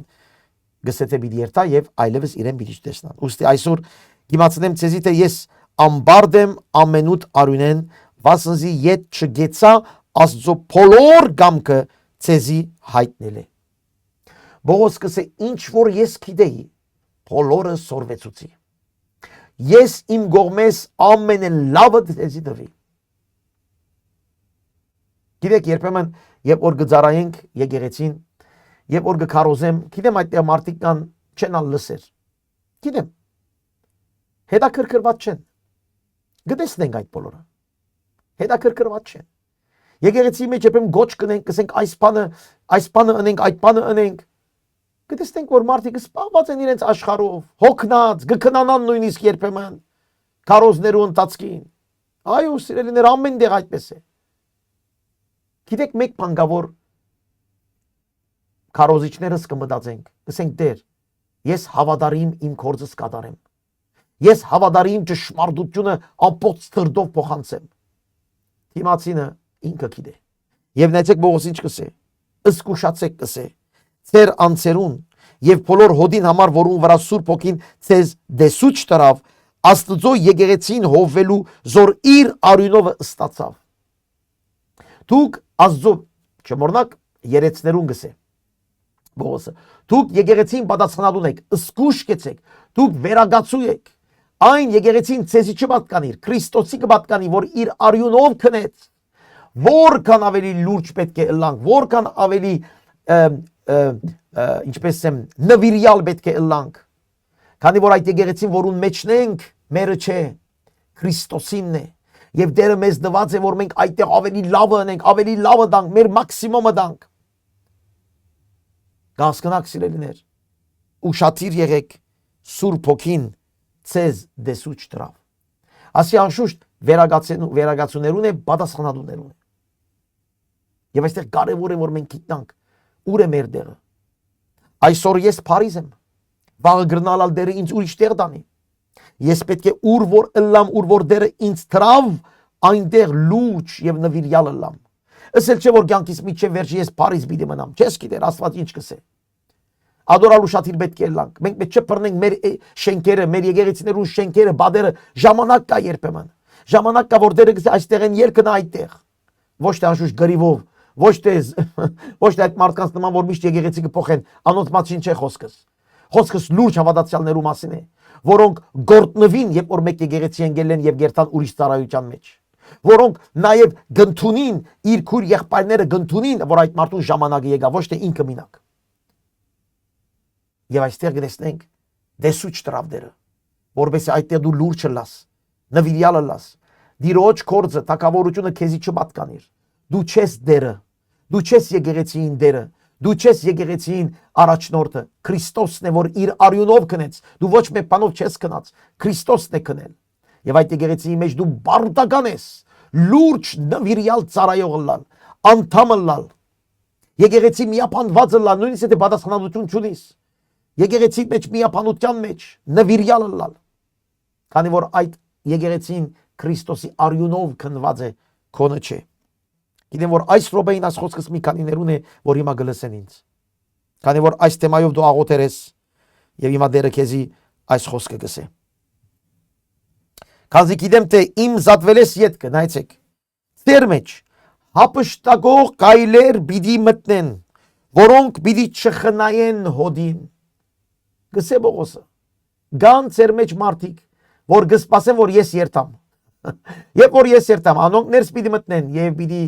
գսեթե պիտի երթա եւ այլևս իրեն պիտի չտեսնան։ Ուստի այսօր գիմացնեմ ցեզի թե ես ամբարդ եմ ամենուտ արյունեն, վասնզի ետ չգեցա Աստծո բոլոր գամքը ցեզի հայտնել է։ Բողոս կսե ինչ որ ես գիտեի, բոլորը սորվեցուցի։ Ես իմ գողմես ամենալավը ցեզի տվի։ Գիտեք երբեմն երբ որ գծարայենք եկեղեցին, երբ որ գքարոզեմ, գիտեմ այդտեղ մարդիկ կան չեն լսեր։ Գիտեմ։ Հետաքրքրված չեն։ Գտեսնենք այդ բոլորը։ Հետաքրքրված չեն։ Եկեղեցի մեջ երբեմն գոչ կնենք, կսենք այս բանը անենք, այդ բանը անենք։ Գտեսնենք որ մարդիկ սպառված են իրենց աշխարհով, հոգնած, գքնանան նույնիսկ երբեմն քարոզներու ընթացքին։ Այո, սիրելիներ, ամեն դեղ այդպես է։ Գիտեք մեկ բան կա որ քարոզիչներս կմտածենք, կսենք դեր, ես հավատարիմ իմ գործս կատարեմ։ Ես հավատարիմ ճշմարտությունը ամբողջ թրդով փոխանցեմ։ Դիմացինը ինքը գիտե։ Եվ նայեցեք Բողոս ինչ կսե։ Զգուշացեք կսե։ Ձեր անձերուն եւ բոլոր հոդին համար որուն վրա Սուրբ Հոգին ցեզ դեսուչ տրավ, Աստծո եկեղեցին հովվելու զոր իր արյունովը ստացավ։ Դուք Աստծո չմոռնաք երեցներուն գսե։ Բողոսը դուք եկեղեցին պատասխանատուն եք, զգուշ կեցեք, դուք վերագացու եք, այն եկեղեցին ցեզի չպատկանիր, Քրիստոսի կպատկանի, որ իր արյունով քնեց, որքան ավելի լուրջ պետք է ըլլանք, որքան ավելի ինչպես եմ նվիրյալ պետք է ըլլանք, քանի որ այդ եկեղեցին որուն մեջն ենք, մերը չէ, Քրիստոսինն է, եւ դերը մեզ դված է, որ մենք այդտեղ ավելի լավը անենք, ավելի լավը դանք, մեր մաքսիմումը դանք։ Հասկանաք սիրելիներ, ուշադիր եղեք, Սուրբ Հոգին ցեզ դեսուչ տրավ։ Ասի անշուշտ վերագացուներուն է, պատասխանատուներուն է։ Եվ այստեղ կարևոր է որ մենք գիտնանք ուր է մեր դերը։ Այսօր ես Փարիզ եմ, վաղը գրնալալ դերը ինձ ուրիշ տեղ դանի։ Ես պետք է ուր որ ըլլամ, ուր որ դերը ինձ տրավ, այնտեղ լուրջ եւ նվիրյալ ըլլամ։ Ասել չէ որ կյանքիս միջև վերջի ես Փարիզ պիտի մնամ, չես գիտեր Աստված ինչ կսե։ Ադորալ ուշադիր պետք է ըլլանք։ Մենք պետք չէ բռնենք մեր շենքերը, մեր եկեղեցիներուն շենքերը, բادرը, ժամանակ կա երբեմն։ Ժամանակ կա որ դերը գսե այստեղ են երկն այդտեղ։ Ոչ թե անշուշտ գրիվով, ոչ թե այդ մարդկանց նման որ միշտ եկեղեցի կփոխեն, անոնց մասին չէ խոսքս։ Խոսքս լուրջ հավատացյալներու մասին է, որոնք գործնվին, երբ որ մեկ եկեղեցի են եւ գերտան ուրիշ ծառայության մեջ, որոնք նաեւ գնթունին իր քուր եղբայրները գնթունին, որ այդ մարդուն ժամանակը եկա, ոչ թե ինքը մինակ։ Եվ այստեղ գտեսնենք դեսուչ տրավդերը, որովհետեւ այդտեղ դու լուրջ լաս, նվիրյալ լաս, դիրոջ կորձը, թակավորությունը քեզի չպատկանիր։ Դու չես դերը, դու չես եկեղեցին դերը, դու չես եկեղեցին առաջնորդը, Քրիստոսն է որ իր արյունով քնեց, դու ոչ մեկ բանով չես քնած, Քրիստոսն է քնել։ Եվ այդ եկեղեցիի մեջ դու բարդական ես, լուրջ նվիրյալ ծառայող լալ, անդամ լալ, եկեղեցի միապանված լալ, նույնիսկ եթե պատասխանատվություն չունիս, եկեղեցի մեջ միապանության մեջ նվիրյալ լալ, քանի որ այդ եկեղեցին Քրիստոսի արյունով քնված է, քոնը չէ։ Գիտեմ որ այս ռոբեին այս խոսքս մի քանիներուն է, որ հիմա գլսեն ինձ։ Քանի որ այս թեմայով դու աղոթեր ես եւ հիմա դերը քեզի այս խոսքը գսե։ Քանզի գիտեմ թե իմ զատվելես յետքը, նայեցեք։ Ձեր մեջ հապշտակող կայլեր պիտի մտնեն, որոնք պիտի չխնայեն հոդին։ Գսե Բողոսը։ Գան ձեր մեջ մարդիկ, որ գսպասեն որ ես երթամ։ Երբ որ ես երթամ, անոնք ներս պիտի մտնեն եւ պիտի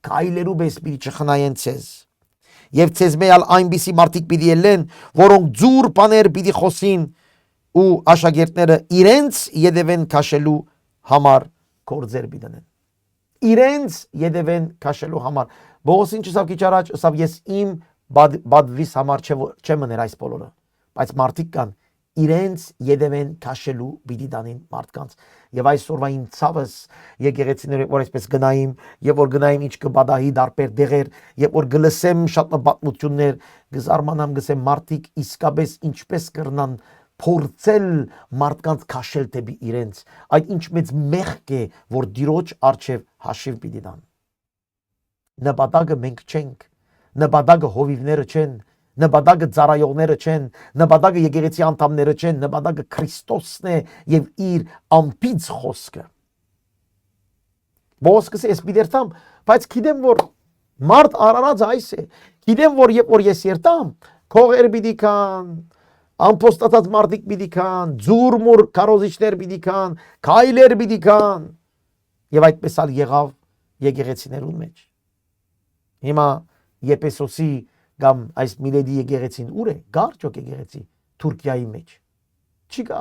կայլերու պես պիտի չխնայեն ցեզ։ Եվ ցեզ մեալ այնպիսի մարդիկ պիտի ելեն, որոնք ձուր բաներ պիտի խոսին ու աշակերտները իրենց յետևեն քաշելու համար գործեր պիտի դնեն։ Իրենց յետևեն քաշելու համար։ Բողոս ինչ ասավ քիչ առաջ, ասավ ես իմ բադվիս համար չեմ մներ այս բոլորը, բայց մարդիկ կան իրենց յետևեն քաշելու պիտի դանին մարդկանց եւ այսօրվային ցավս եկեղեցիները որ այսպես գնայիմ եւ որ գնայիմ ինչ կբադահի դարբեր դեղեր եւ որ գլսեմ շատ պատմություններ գզարմանամ գսեմ մարդիկ իսկապես ինչպես կրնան փորձել մարդկանց քաշել դեպի իրենց այդ ինչ մեծ մեղք է որ դիրոջ արչեւ հաշիվ պիտի դան նպատակը մենք չենք նպատակը հովիվները չեն նպատակը ծառայողները չեն, նպատակը եկեղեցի անդամները չեն, նպատակը Քրիստոսն է եւ իր ամբից խոսքը։ Ոսկս էս բիդերտամ, բայց գիտեմ որ մարդ արարած այս է։ Գիտեմ որ երբ որ ես երտամ, քողեր պիտի կան, ամփոստացած մարդիկ պիտի կան, ձուրմուր կարոզիչներ պիտի կան, քայլեր պիտի կան։ Եվ այդպես ալ եղավ եկեղեցիներուն մեջ։ Հիմա Եփեսոսի կամ այս Միլեդի եկեղեցին ուր է գարջոք եկեղեցի Թուրքիայի մեջ չի գա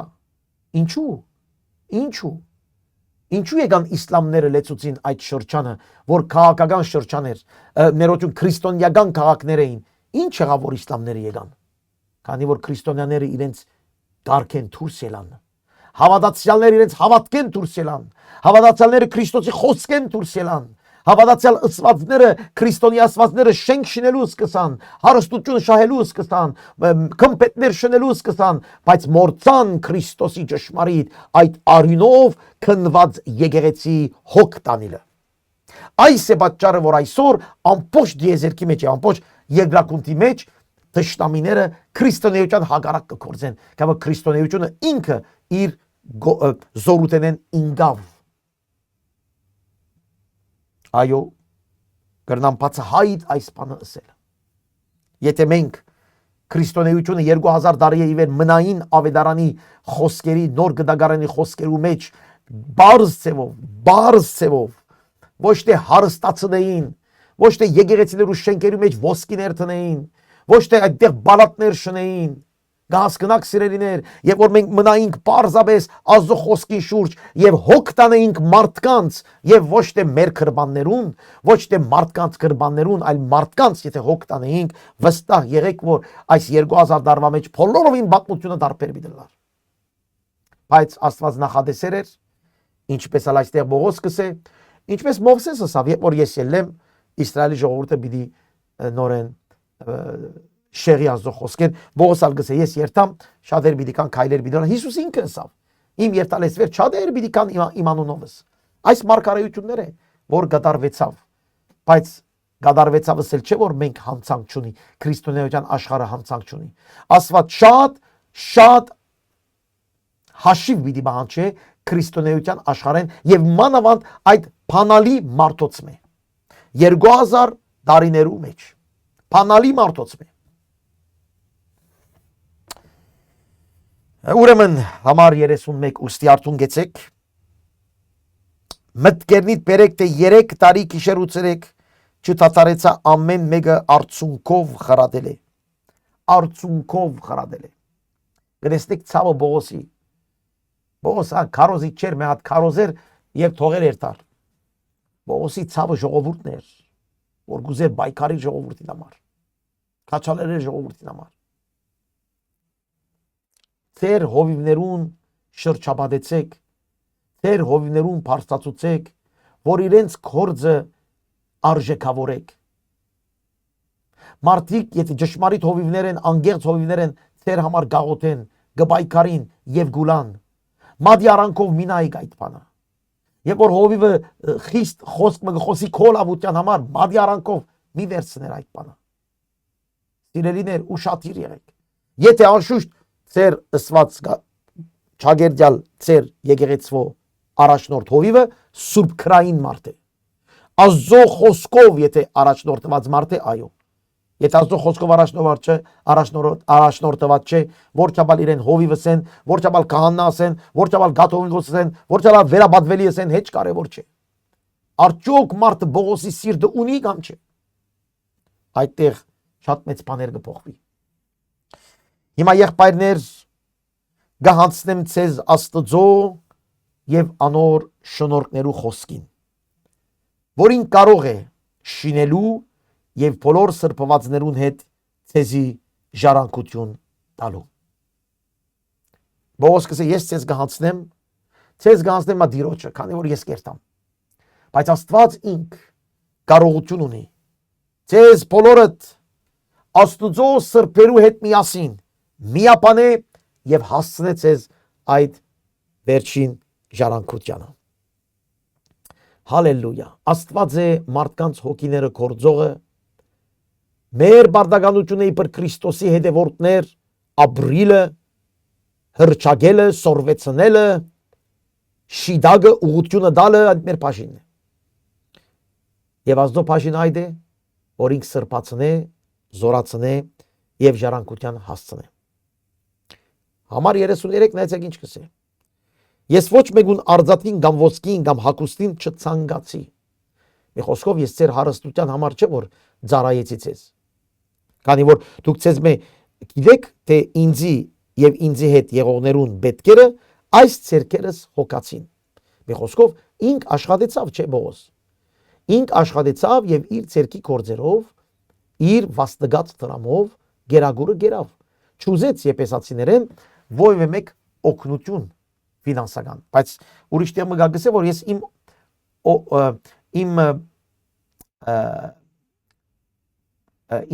ինչու եկան իսլամները լեցուցին այդ շրջանը որ քաղաքական շրջան էր ներողություն քրիստոնեական քաղաքներ էին ինչ եղավ որ իսլամները եկան քանի որ քրիստոնյաները իրենց դարքեն դուրս ելան հավատացյալները իրենց հավատքեն դուրս ելան հավատացյալները Քրիստոսի խոսքեն դուրս ելան Հավատացյալ ըսվածները, քրիստոնյա ըսվածները շենք շնելու սկսան, հարստություն շահելու սկսան, կմպետներ շնելու սկսան, բայց մորցան Քրիստոսի ճշմարիտ այդ արյունով քնված եկեղեցի հոգ տանիլը։ Այս է պատճառը, որ այսօր ամբողջ դիեզերքի մեջ, ամբողջ երկրակունքի մեջ թշնամիները քրիստոնեության հակառակ կգործեն, կամ քրիստոնեությունը ինքը իր զորութենեն ինգավ Այո, կրնամ բացահայտ այս բանը ասել։ Եթե մենք քրիստոնեությունը 2000 տարի ի վեր մնային ավետարանի խոսքերի, նոր գդագարանի խոսքերու մեջ բարձ ցևով, ոչ թե հարստացնեին, ոչ թե եկեղեցիներու շենքերու մեջ ոսկիներ տնեին, ոչ թե այդտեղ բալատներ շնեին, Գահսկնակ սիրելիներ, եւ որ մենք մնայինք պարզապես Աստծո խոսքի շուրջ եւ հոգ տանեինք մարդկանց եւ ոչ թե մեր քրբաններուն, ոչ թե մարդկանց քրբաններուն, այլ մարդկանց եթե հոգ տանեինք, վստահ եղեք որ այս 2000 տարվա մեջ բոլորովին պատմությունը դարբեր մի դլար։ Բայց Աստված նախադեսեր էր, ինչպես ալ այստեղ Բողոսկս է, ինչպես Մովսես ասավ, երբ որ ես ելեմ Իսրայելի ժողովուրդը պիտի նորեն Շեղի Աստծո խոսքեն Բողոսալ գսե ես երթամ շատեր պիտի կան քայլեր պիտի դան Հիսուս ինքը ասավ իմ երթալեսվեր շատեր պիտի կան իմ անունովս այս մարգարեություններ է որ գդարվեցավ բայց գդարվեցավ ասել չէ որ մենք հանցանք չունի քրիստոնեության աշխարհը հանցանք չունի Աստված շատ հաշիվ պիտի բանջե քրիստոնեության աշխարհեն եւ մանավանդ այդ փանալի մարդոցմե 2000 տարիներու մեջ փանալի մարդոցմե Ուրեմն համար 31 ուստի արդուն գեցեք մտքերնիդ բերեք թե 3 տարի գիշեր ու ցերեկ չդադարեցա ամեն մեկը արցունքով խրադել է գնացեք ցավը Բողոսի քարոզի չեր մի հատ քարոզեր եւ թողեր երթար Բողոսի ցավը ժողովուրդն էր որ գուզեր բայկարի ժողովրդի համար քաչալերի ժողովրդի համար Ձեր հովիվներուն շրջապատեցեք, ձեր հովիվներուն բարձրացուցեք, որ իրենց գործը արժեքավորեք։ Մարդիկ, եթե ճշմարիտ հովիվներ են, անգերց հովիվներ են, ձեր համար գաղութեն, գբայքարին եւ գուլան։ Մադի արանքով մինայք այդ բանը։ Երբ որ հովիվը խիստ խոսք մը խոսի քոլավության համար, մադի արանքով մի վերցներ այդ բանը։ Սիրելիներ, ուշադիր եղեք։ Եթե անշուշտ Ձեր ըսված չագերդյալ ձեր եկեղեցվո առաջնորդ հովիվը սուրբ քրային մարդ է։ Աստծո խոսքով եթե առաջնորդված մարդ է, այո։ Եթե Աստծո խոսքով առաջնորդված չէ, որչաբալ իրեն հովիվսեն, որչաբալ քահանասեն, որչաբալ գաթողիկոսեն, որչաբալ վերաբադվելի ասեն, հեչ կարևոր չէ։ Արդյոք մարդը Բողոսի սիրտը ունի կամ չէ։ Այդտեղ շատ մեծ բաներ կփոխվի։ Հիմա եղբայրներ գահանցնեմ ցեզ Աստծո եւ անոր շնորհքներու խոսքին, որին կարող է շինելու եւ բոլոր սրբվածներուն հետ ցեզի ժառանգություն տալու։ Բողոս կսե ես ցեզ գահանցնեմ դիրոջը, քանի որ ես կերտամ։ Բայց Աստված ինք կարողություն ունի ցեզ բոլորդ Աստուծո սրբերու հետ միասին միապանե եւ հասցնե ցեզ այդ վերջին ժառանգությանը։ Հալելույա։ Աստված է մարդկանց հոգիները կորձողը, մեր բարդականությունը իբր Քրիստոսի հետևորդներ ապրիլը, հրճագելը, սորվեցնելը, շիդագը, ուղղությունը դալը այդ մեր բաժինն է։ Եվ Աստծո բաժինը այդ է, որ ինք սրբացնե, զորացնե եւ ժառանգության հասցնե։ Համար 33 նայեցեք ինչ կսե։ Ես ոչ մեկուն արձատին կամ ոսկին կամ հագուստին չցանկացի։ Մի խոսքով ես ձեր հարստության համար չէ որ ծառայեցի ձեզ։ Քանի որ դուք ցեզ մե գիտեք թե ինձի եւ ինձի հետ եղողներուն պետքերը այս ցերկերս հոգացին։ Մի խոսքով ինք աշխատեցավ չէ Բողոս։ Ինք աշխատեցավ եւ իր ցերկի կորձերով իր վաստգած տրամով գերագուրը գերավ։ Չուզեց եփեսացիներեն ովևէ մեկ օգնություն ֆինանսական, բայց ուրիշ տեղ մը գալիս է որ ես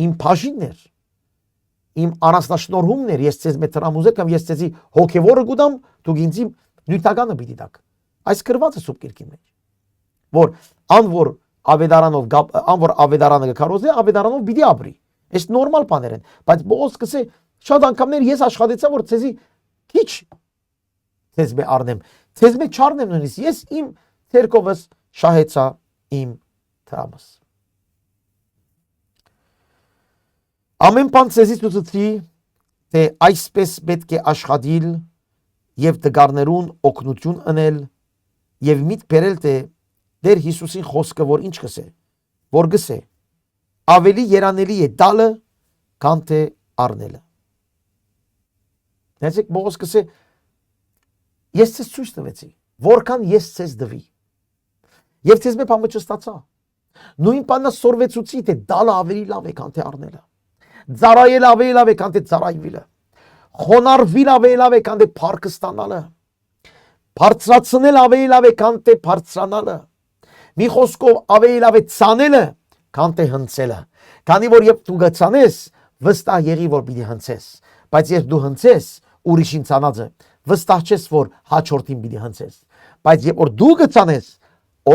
իմ բաժիններ, իմ անաստաշնորհումներ, ես ցեզ մե տրամ ուզեք կամ ես ցեզի հոգևորը գուտամ, դուք ինձի նյութականը պիտի տաք։ Այս գրված է սուրբ գրքի մեջ, որ անոր ավետարանը կքարոզի, ավետարանով պիտի ապրի։ Այս նորմալ բաներ են, բայց Բողոս կսե շատ անգամներ ես աշխատեցա որ ցեզի քիչ ցեզ մե առնեմ, ցեզ մե չառնեմ նույնիսկ ես իմ թերքովս շահեցա իմ տրամս։ Ամեն բան ցեզի ցույցի թե այսպես պետք է աշխատել եւ տգարներուն օգնություն անել եւ միտ բերել թե Դեր Հիսուսի խոսքը որ ինչ կսե, որ գսե, ավելի երանելի է դալը, քան թե առնելը։ Նայեցեք Բողոս կսե, ես ցեզ ցույց տվեցի, որքան ես ցեզ դվի։ Եվ ցեզ մե բանը չստացա։ Նույն բանը սորվեցուցի թե դալը ավելի լավ է, քան թե առնելը։ Ծառայելը ավելի լավ է, քան թե ծառայվելը։ Խոնարհվել ավելի լավ է, քան թե փառքը ստանալը։ Բարձրացնել ավելի լավ է, քան թե բարձրանալը։ Մի խոսքով ավելի լավ է ցանելը, քան թե հնցելը։ Քանի որ երբ դու գցանես, վստահ եղի որ պիտի հնցես, բայց երբ դու հնցես, ուրիշին ցանածը, վստահ չես որ հաջորդին պիտի հնցես։ Բայց երբ որ դու գցանես,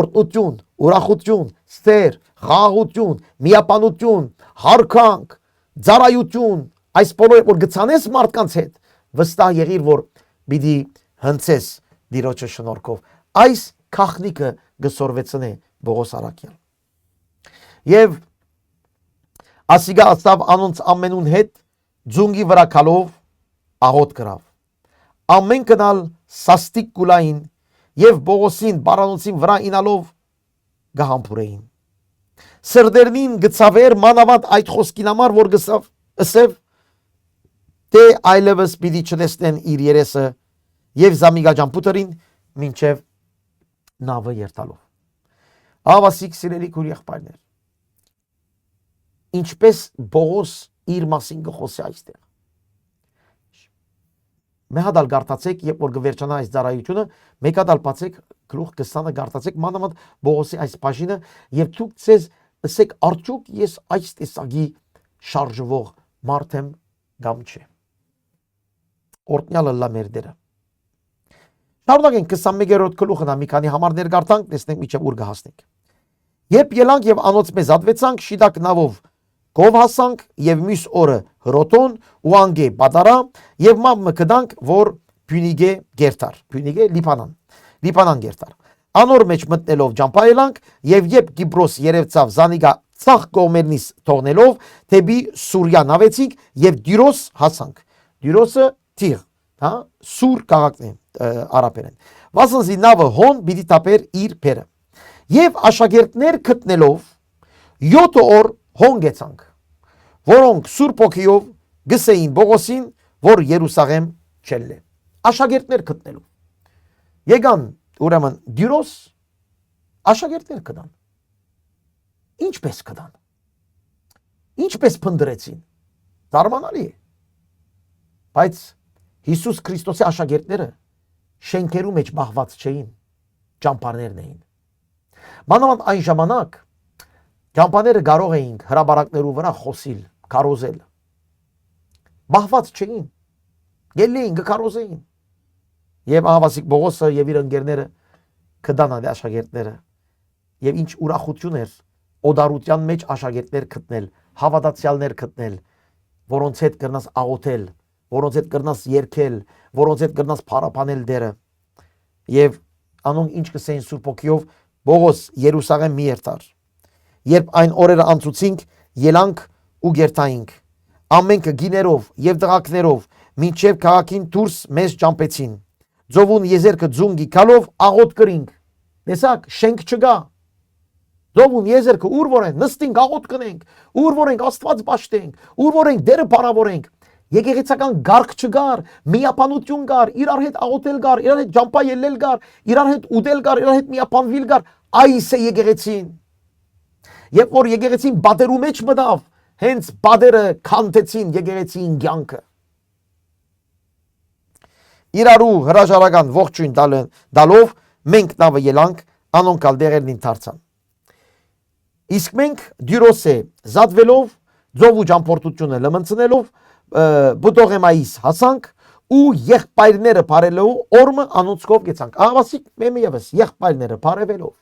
օրհնություն, ուրախություն, սեր, խաղաղություն, միապանություն, հարկանք, ծառայություն, այս բոլորը որ գցանես մարդկանց հետ, վստահ եղիր որ պիտի հնցես Տիրոջը շնորհքով։ Այս քախնիկը գսորվեցնե Բողոս Արաքյան։ Եվ ասիգա աստավ անոնց ամենուն հետ ձունգի վրա քալով աղոտ գրավ։ Ամեն կնալ սաստիկ կուլային եւ Բողոսին բարանոցին վրա ինալով գահամփուրեին։ Սրդերնին գծավեր մանավանդ այդ խոսքին համար որ գսավ ասև թե այլևս պիտի չտեսնեն իր երեսը եւ զամիգաջամփուտերին մինչեւ նավը երթալով։ Ավասիկ սիրելի քույր եղբայրներ, ինչպես Բողոս իր մասին գխոսի այստեղ։ Մեհադալ գարտացեք, երբ որ գվերջանա այս ծառայությունը, մեկադալ բացեք գլուխ 20-ը գարտացեք մանավանդ Բողոսի այս բաժինը եւ դուք ցեզ ասեք արդյոք ես այս տեսակի շարժվող մարդ եմ կամ չէ։ Օրտնյալը լա մեր դերը։ Շարունակենք 21-րդ գլուխը մի քանի համարներ գարտանք, տեսնենք միջև ուր կհասնենք։ Երբ ելանք եւ անոց մեզ ատվեցանք, շիդակ նավով գով հասանք եւ մյուս օրը հրոտոն ու անգե բադարա եւ մամը կդանք որ Փյունիգե գերտար, Փյունիգե Լիբանան գերտար։ Անոր մեջ մտնելով ջամփա ելանք եւ երբ Կիպրոս երևցավ Զանիգա ցախ կողմերնից թողնելով թեպի Սուրիա նավեցինք եւ Դյուրոս հասանք։ Դյուրոսը Տիղ, հա, Սուր քաղաքն է արաբերեն։ Վասնզի նավը հոն պիտի տապեր իր փերը։ Եվ աշակերտներ գտնելով 7 օր հոնգեցանք, որոնք Սուրբ Օքիով գսեին Բողոսին, որ Երուսաղեմ չելլե։ Աշակերտներ գտնելով։ Եկան ուրեմն Դյուրոս աշակերտներ կդան։ Ինչպես կդան։ Ինչպես փնդրեցին։ Դարմանալի է։ Բայց Հիսուս Քրիստոսի աշակերտները շենքերու մեջ բախված չէին, ճամփաներն էին։ Մանավանդ այն ժամանակ ճամփաները կարող էին հրաբարակներու վրա խոսիլ, քարոզել։ Բախված չէին, գելեին, գքարոզեին։ Եվ ահավասիկ Պողոսը եւ իր ընկերները կդանան աշակերտները։ Եվ ինչ ուրախություն էր օդարության մեջ աշակերտներ գտնել, հավատացյալներ գտնել, որոնց հետ կրնաս աղոթել, որոնց հետ կրնաս երգել, որոնց հետ կրնաս փառաբանել դերը։ Եվ անոնք ինչ կսեին Սուրբ Օքիով Պողոս Երուսաղեմ մի երթար։ Երբ այն օրերը անցուցինք, ելանք ու գերտայինք։ Ամենքը գիներով եւ դղակներով մինչեւ քաղաքին դուրս մեզ ճամփեցին։ Ձովուն եզերքը ձունգի քալով աղոթ կրինք։ Տեսակ, շենք չկա։ Ձովուն եզերքը ուր որ են, նստինք աղոթ կնենք, ուր որ ենք Աստված պաշտենք, ուր որ ենք դերը բարավորենք։ Եկեղեցական գարկ չգար, միապանություն գար, իրար հետ աղոթել գար, իրար հետ ջամփա ելնել գար, իրար հետ ուդել գար, իրար հետ միապանվել գար։ Այս է եկեղեցին։ Երբ որ եկեղեցին բادرու մեջ մտավ, հենց բادرը քանթեցին եկեղեցին կյանքը։ Իրարու հրաժարական ողջույն դալով մենք նավը ելանք, անոնքալ դեղերնին դարձան։ Իսկ մենք դյուրոսե զատվելով, ձովու ճամփորդությունը լմնցնելով Բուդողեմայիս հասանք ու եղբայրները բարելով օրմը անոնցքով գեցանք։ Ահավասիկ մեմը եւս եղբայրները բարևելով։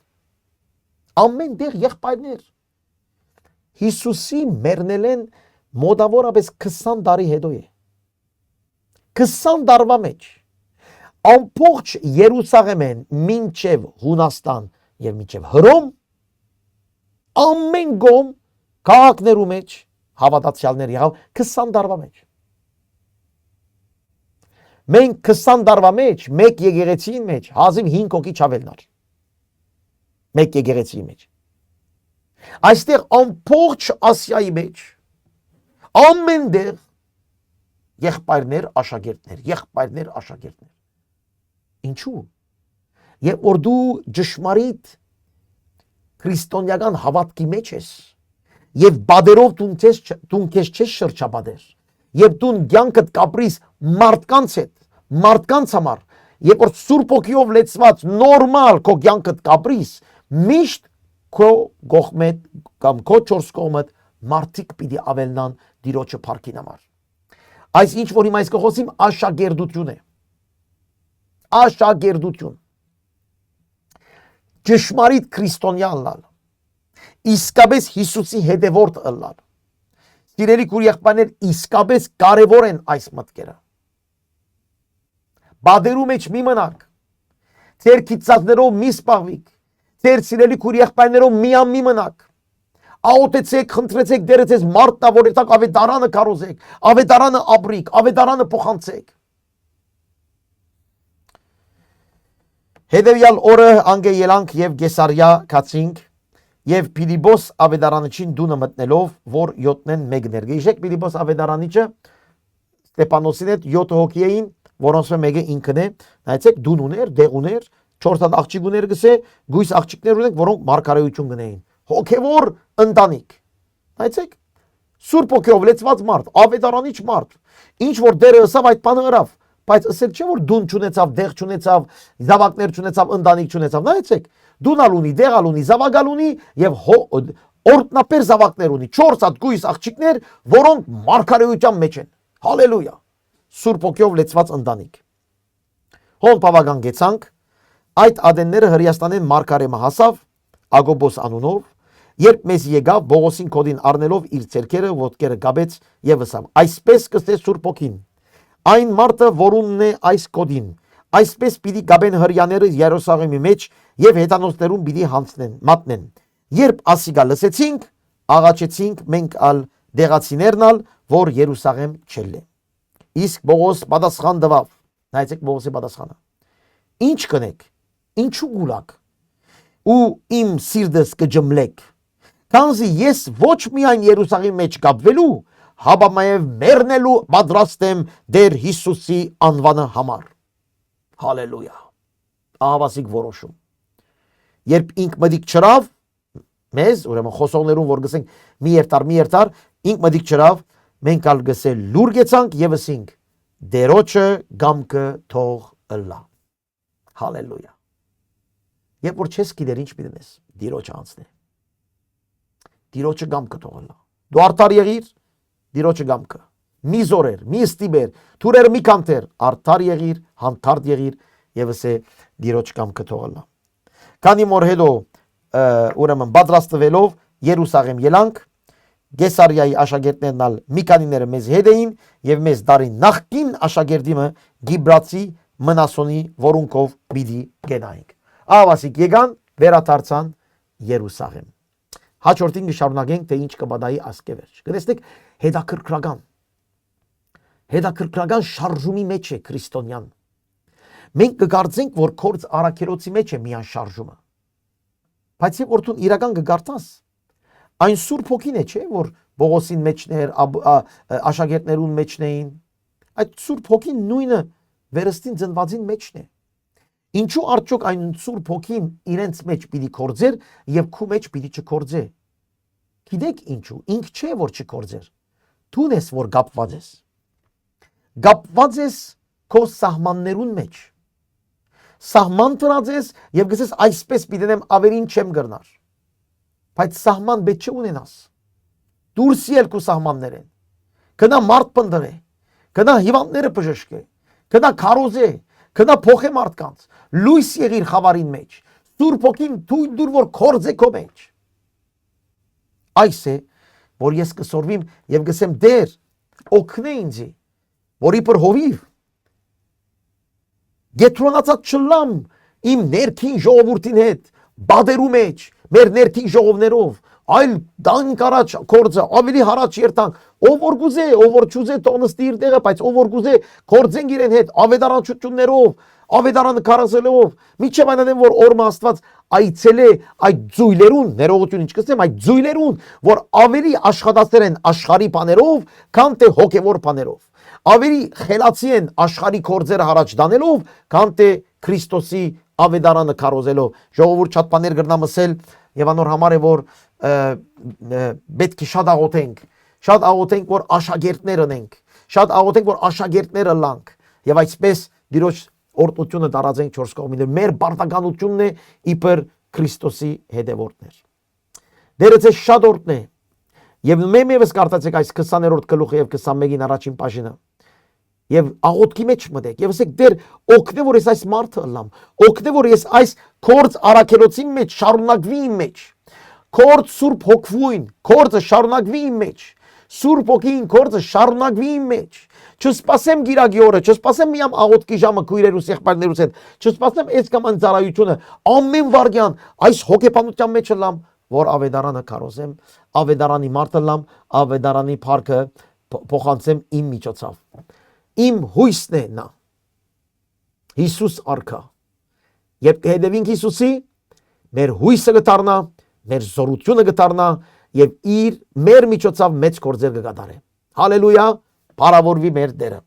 Ամեն դեղ եղբայրներ։ Հիսուսի մեռնել են մոտավորապես 20 տարի հետո է։ 20 տարվա մեջ ամբողջ Երուսաղեմեն մինչև Հունաստան եւ մինչև Հռոմ ամեն գոմ քաղաքներու մեջ հավատացյալներ եղավ 20 տարվա մեջ։ Մենք 20 տարվա մեջ մեկ եկեղեցին մեջ 1500 հոգի չավելնար։ Մեկ եկեղեցի մեջ։ Այստեղ ամբողջ Ասիայի մեջ ամենտեղ եղբայրներ, աշակերտներ։ Ինչու՞։ Երբ որ դու ճշմարիտ քրիստոնեական հավատքի մեջ ես, եւ բادرով դու քեզ չես շրջաբադեր, եւ դու կյանքդ կապրիս մարդկանց հետ, մարդկանց համար, երբ որ Սուրբ Օքիով լեցված նորմալ քո կյանքդ կապրիս, միշտ քո գողմետ կամ քո չորս կողմդ մարդիկ պիտի ավելնան դիրոջը փառքին համար։ Այս ինչ որ հիմա այս կողոսիմ աշակերտություն է։ Աշակերտություն։ Ճշմարիտ քրիստոնյա լալ։ Իսկապես Հիսուսի հետևորդ ըլլալ։ Սիրելի քույր եղբայրներ, իսկապես կարևոր են այս մտքերը։ Բادرու մեջ մի մնաք։ Ձեր քիծածներով մի սպաղվիք։ Ձեր սիրելի քույր եղբայրներով մի մնաք։ Աղոթեցեք, խնդրեցեք դերը ձեզ մարտնավորեցեք, ավետարանը կարոզեք, ավետարանը ապրիկ, ավետարանը փոխանցեք։ Հետևյալ օրը անգե ելանք եւ Գեսարիա կացինք եւ Փիլիպոս ավետարանիչին դունը մտնելով, որ 7-ն մեկներ։ Գիշեք Փիլիպոս ավետարանիչը Ստեփանոսին հետ 7 հոգի էին, որոնց մեկը ինքն է։ Նայեցեք դուն ուներ, դեղ ուներ, 4 հատ աղջիկ ուներ գսե, գույս աղջիկներ ունենք, որոնք մարգարեություն գնային։ Հոգևոր ընտանիք։ Նայեցեք Սուրբ Օքիով լեցված մարդ, ավետարանիչ մարդ, ինչ որ դերը ըսավ այդ բանը հրավ, բայց ըսել չէ որ դուն չունեցավ, դեղ չունեցավ, զավակներ չունեցավ, ընտանիք չունեցավ։ Նայեցեք դուն ալունի, դեղ ալունի, զավակ ալունի եւ օրտնապեր զավակներ ունի, 4 հատ գույս աղջիկներ, որոնք մարգարեության մեջ են։ Հալելույա։ Սուրբ Օքիով լեցված ընտանիք։ Հոն բավական գեցանք, այդ ադենները Հրեաստանեն մարգարեմը հասավ Ագոբոս անունով, երբ մեզ եկավ Բողոսին կոդին առնելով իր ցերքերը, ոտքերը գաբեց եւ ասավ. Այսպես կստե Սուրբ Օքին, այն մարդը, որունն է այս կոդին, այսպես պիտի գաբեն հրյաները Երուսաղեմի մեջ եւ հետանոցներում պիտի հանցնեն, մատնեն։ Երբ ասիգա լսեցինք, աղաչեցինք մենք ալ դեղացիներն ալ, որ Երուսաղեմ չելլե։ Իսկ Բողոս պատասխան տվավ։ Նայեցեք Բողոսի պատասխանը։ Ինչ կնեք, ինչու գուլակ, ու իմ սիրտս կջմլեք, քանզի ես ոչ միայն Երուսաղեմի մեջ գաբվելու, հաբամայև մեռնելու պատրաստ եմ դեր Հիսուսի անվանը համար։ Հալելույա։ Ահավասիկ որոշում։ Երբ ինք մտիկ չրավ, մեզ, ուրեմն խոսողներուն, որ գսենք մի երթար, ինք մտիկ չրավ, մենք ալ գսել լուր գեցանք եւ ասինք, դերոջը գամքը թող ըլլա։ Հալելույա։ Երբ որ չես գիտեր ինչ պիտես, դիրոջը անցնի։ Դիրոջը գամքը թող ըլլա։ Դու արդար եղիր, դիրոջը գամքը։ Մի զորեր, մի ստիբեր, թուրեր մի կանտեր, արդար եղիր, հանդարտ եղիր, եւս է դիրոջ գամքը թող ըլլա։ Քանի որ հետո ուրեմն պատրաստվելով Երուսաղեմ ելանք, Գեսարիայի աշակերտներն ալ մի քանիները մեզ հետ էին եւ մեզ դարին նախքին աշակերտիմը Գիբրացի Մնասոնի որունքով պիտի գնայինք։ Ահավասիկ եկան վերադարձան Երուսաղեմ։ Հաջորդին կշարունակենք թե ինչ կբադայի ասկեվերջ։ Գտեսնեք հետաքրքրական շարժումի մեջ է քրիստոնյան։ Մենք կգարձենք, որ կորց արաքերոցի մեջ է միան շարժումը։ Բայց երբ որ դու իրական կգարտաս, այն Սուրբ Հոգին է, չէ, որ Բողոսին մեջն էր, աշակերտներուն մեջն էին։ Այդ Սուրբ Հոգին նույնը վերստին ծնվածին մեջն է։ Ինչու արդյոք այն Սուրբ Հոգին իրենց մեջ պիտի կորձեր եւ քու մեջ պիտի չկորձե։ Գիտեք ինչու, ինք չէ որ չկորձեր։ Դու ես որ գապված ես։ Գապված ես քո սահմաններուն մեջ։ Սահման տրած ես եւ գսես այսպես պիտենեմ ավերին չեմ գրնար։ Բայց սահման պետք չէ ունենաս։ Դուրս ել քո սահմաններեն։ Գնա մարդ պնդրե, գնա հիվանդները բժշկե, գնա քարոզե, գնա փոխե մարդկանց, լույս եղիր խավարին մեջ։ Սուրբ Հոգին թույլ դուր որ կորձե քո մեջ։ Այս է, որ ես կսորվիմ եւ գսեմ դեր, օգնե ինձ, որ իբր հովիվ գետրոնացած չլամ իմ ներքին ժողովրդին հետ, բادرու մեջ, մեր ներքին ժողովներով, այլ դանք առաջ կորձը, ավելի հարաճ երտանք, ով որ գուզե, ով որ չուզե տոնստի իր տեղը, բայց ով որ գուզե կորձենք իրեն հետ, ավետարանչություններով, ավետարանը կարասելով, միջև այնադեմ, որ օրմը Աստված այցել է այդ ձույլերուն, ներողություն ինչ կսեմ, այդ ձույլերուն, որ ավելի աշխատացներ են աշխարհի բաներով, քան թե հոգևոր բաներով, ավելի խելացի են աշխարհի կորձերը հարաճ դանելով, քան թե Քրիստոսի ավետարանը կարոզելով։ Ժողովուրդ շատ բաներ գրնամսել եւ անոր համար է որ պետք է շատ աղոթենք, որ աշակերտներ ունենք, շատ աղոթենք, որ աշակերտները լանք եւ այսպես դիրոջ օրդությունը տարածենք 4 կողմին։ Մեր բարտականությունն է իբր Քրիստոսի հետևորդներ։ Դերեցե շատ օրդն է եւ մեմևս կարդացեք այս 20-րդ գլուխը եւ 21-ին առաջին բաժինը։ Եվ աղոթքի մեջ մտեք եւ ասեք դեր օգնե որ ես այս մարդը ըլլամ, օգնե որ ես այս կորձ արաքելոցի մեջ շարունակվի իմ մեջ, կորձ Սուրբ Հոգվույն, կորձը շարունակվի իմ մեջ, Սուրբ Հոգին կորձը շարունակվի իմ մեջ, չսպասեմ գիրագի օրը, չսպասեմ միամ աղոթքի ժամը քույրերուս եղբայրներուս հետ, չսպասեմ այս կամ այն ծառայությունը, ամեն վարյան այս հոգեբանության մեջ ըլլամ, որ ավետարանը կարոզեմ, ավետարանի մարդ ըլլամ, ավետարանի փառքը փոխանցեմ իմ միջոցով։ Իմ հույսն է նա, Հիսուս արքա, երբ կհետևինք Հիսուսի, մեր հույսը կդառնա, մեր զորությունը կդառնա եւ իր մեր միջոցով մեծ գործեր կկատարե։ Հալելույա, փառավորվի մեր Տերը։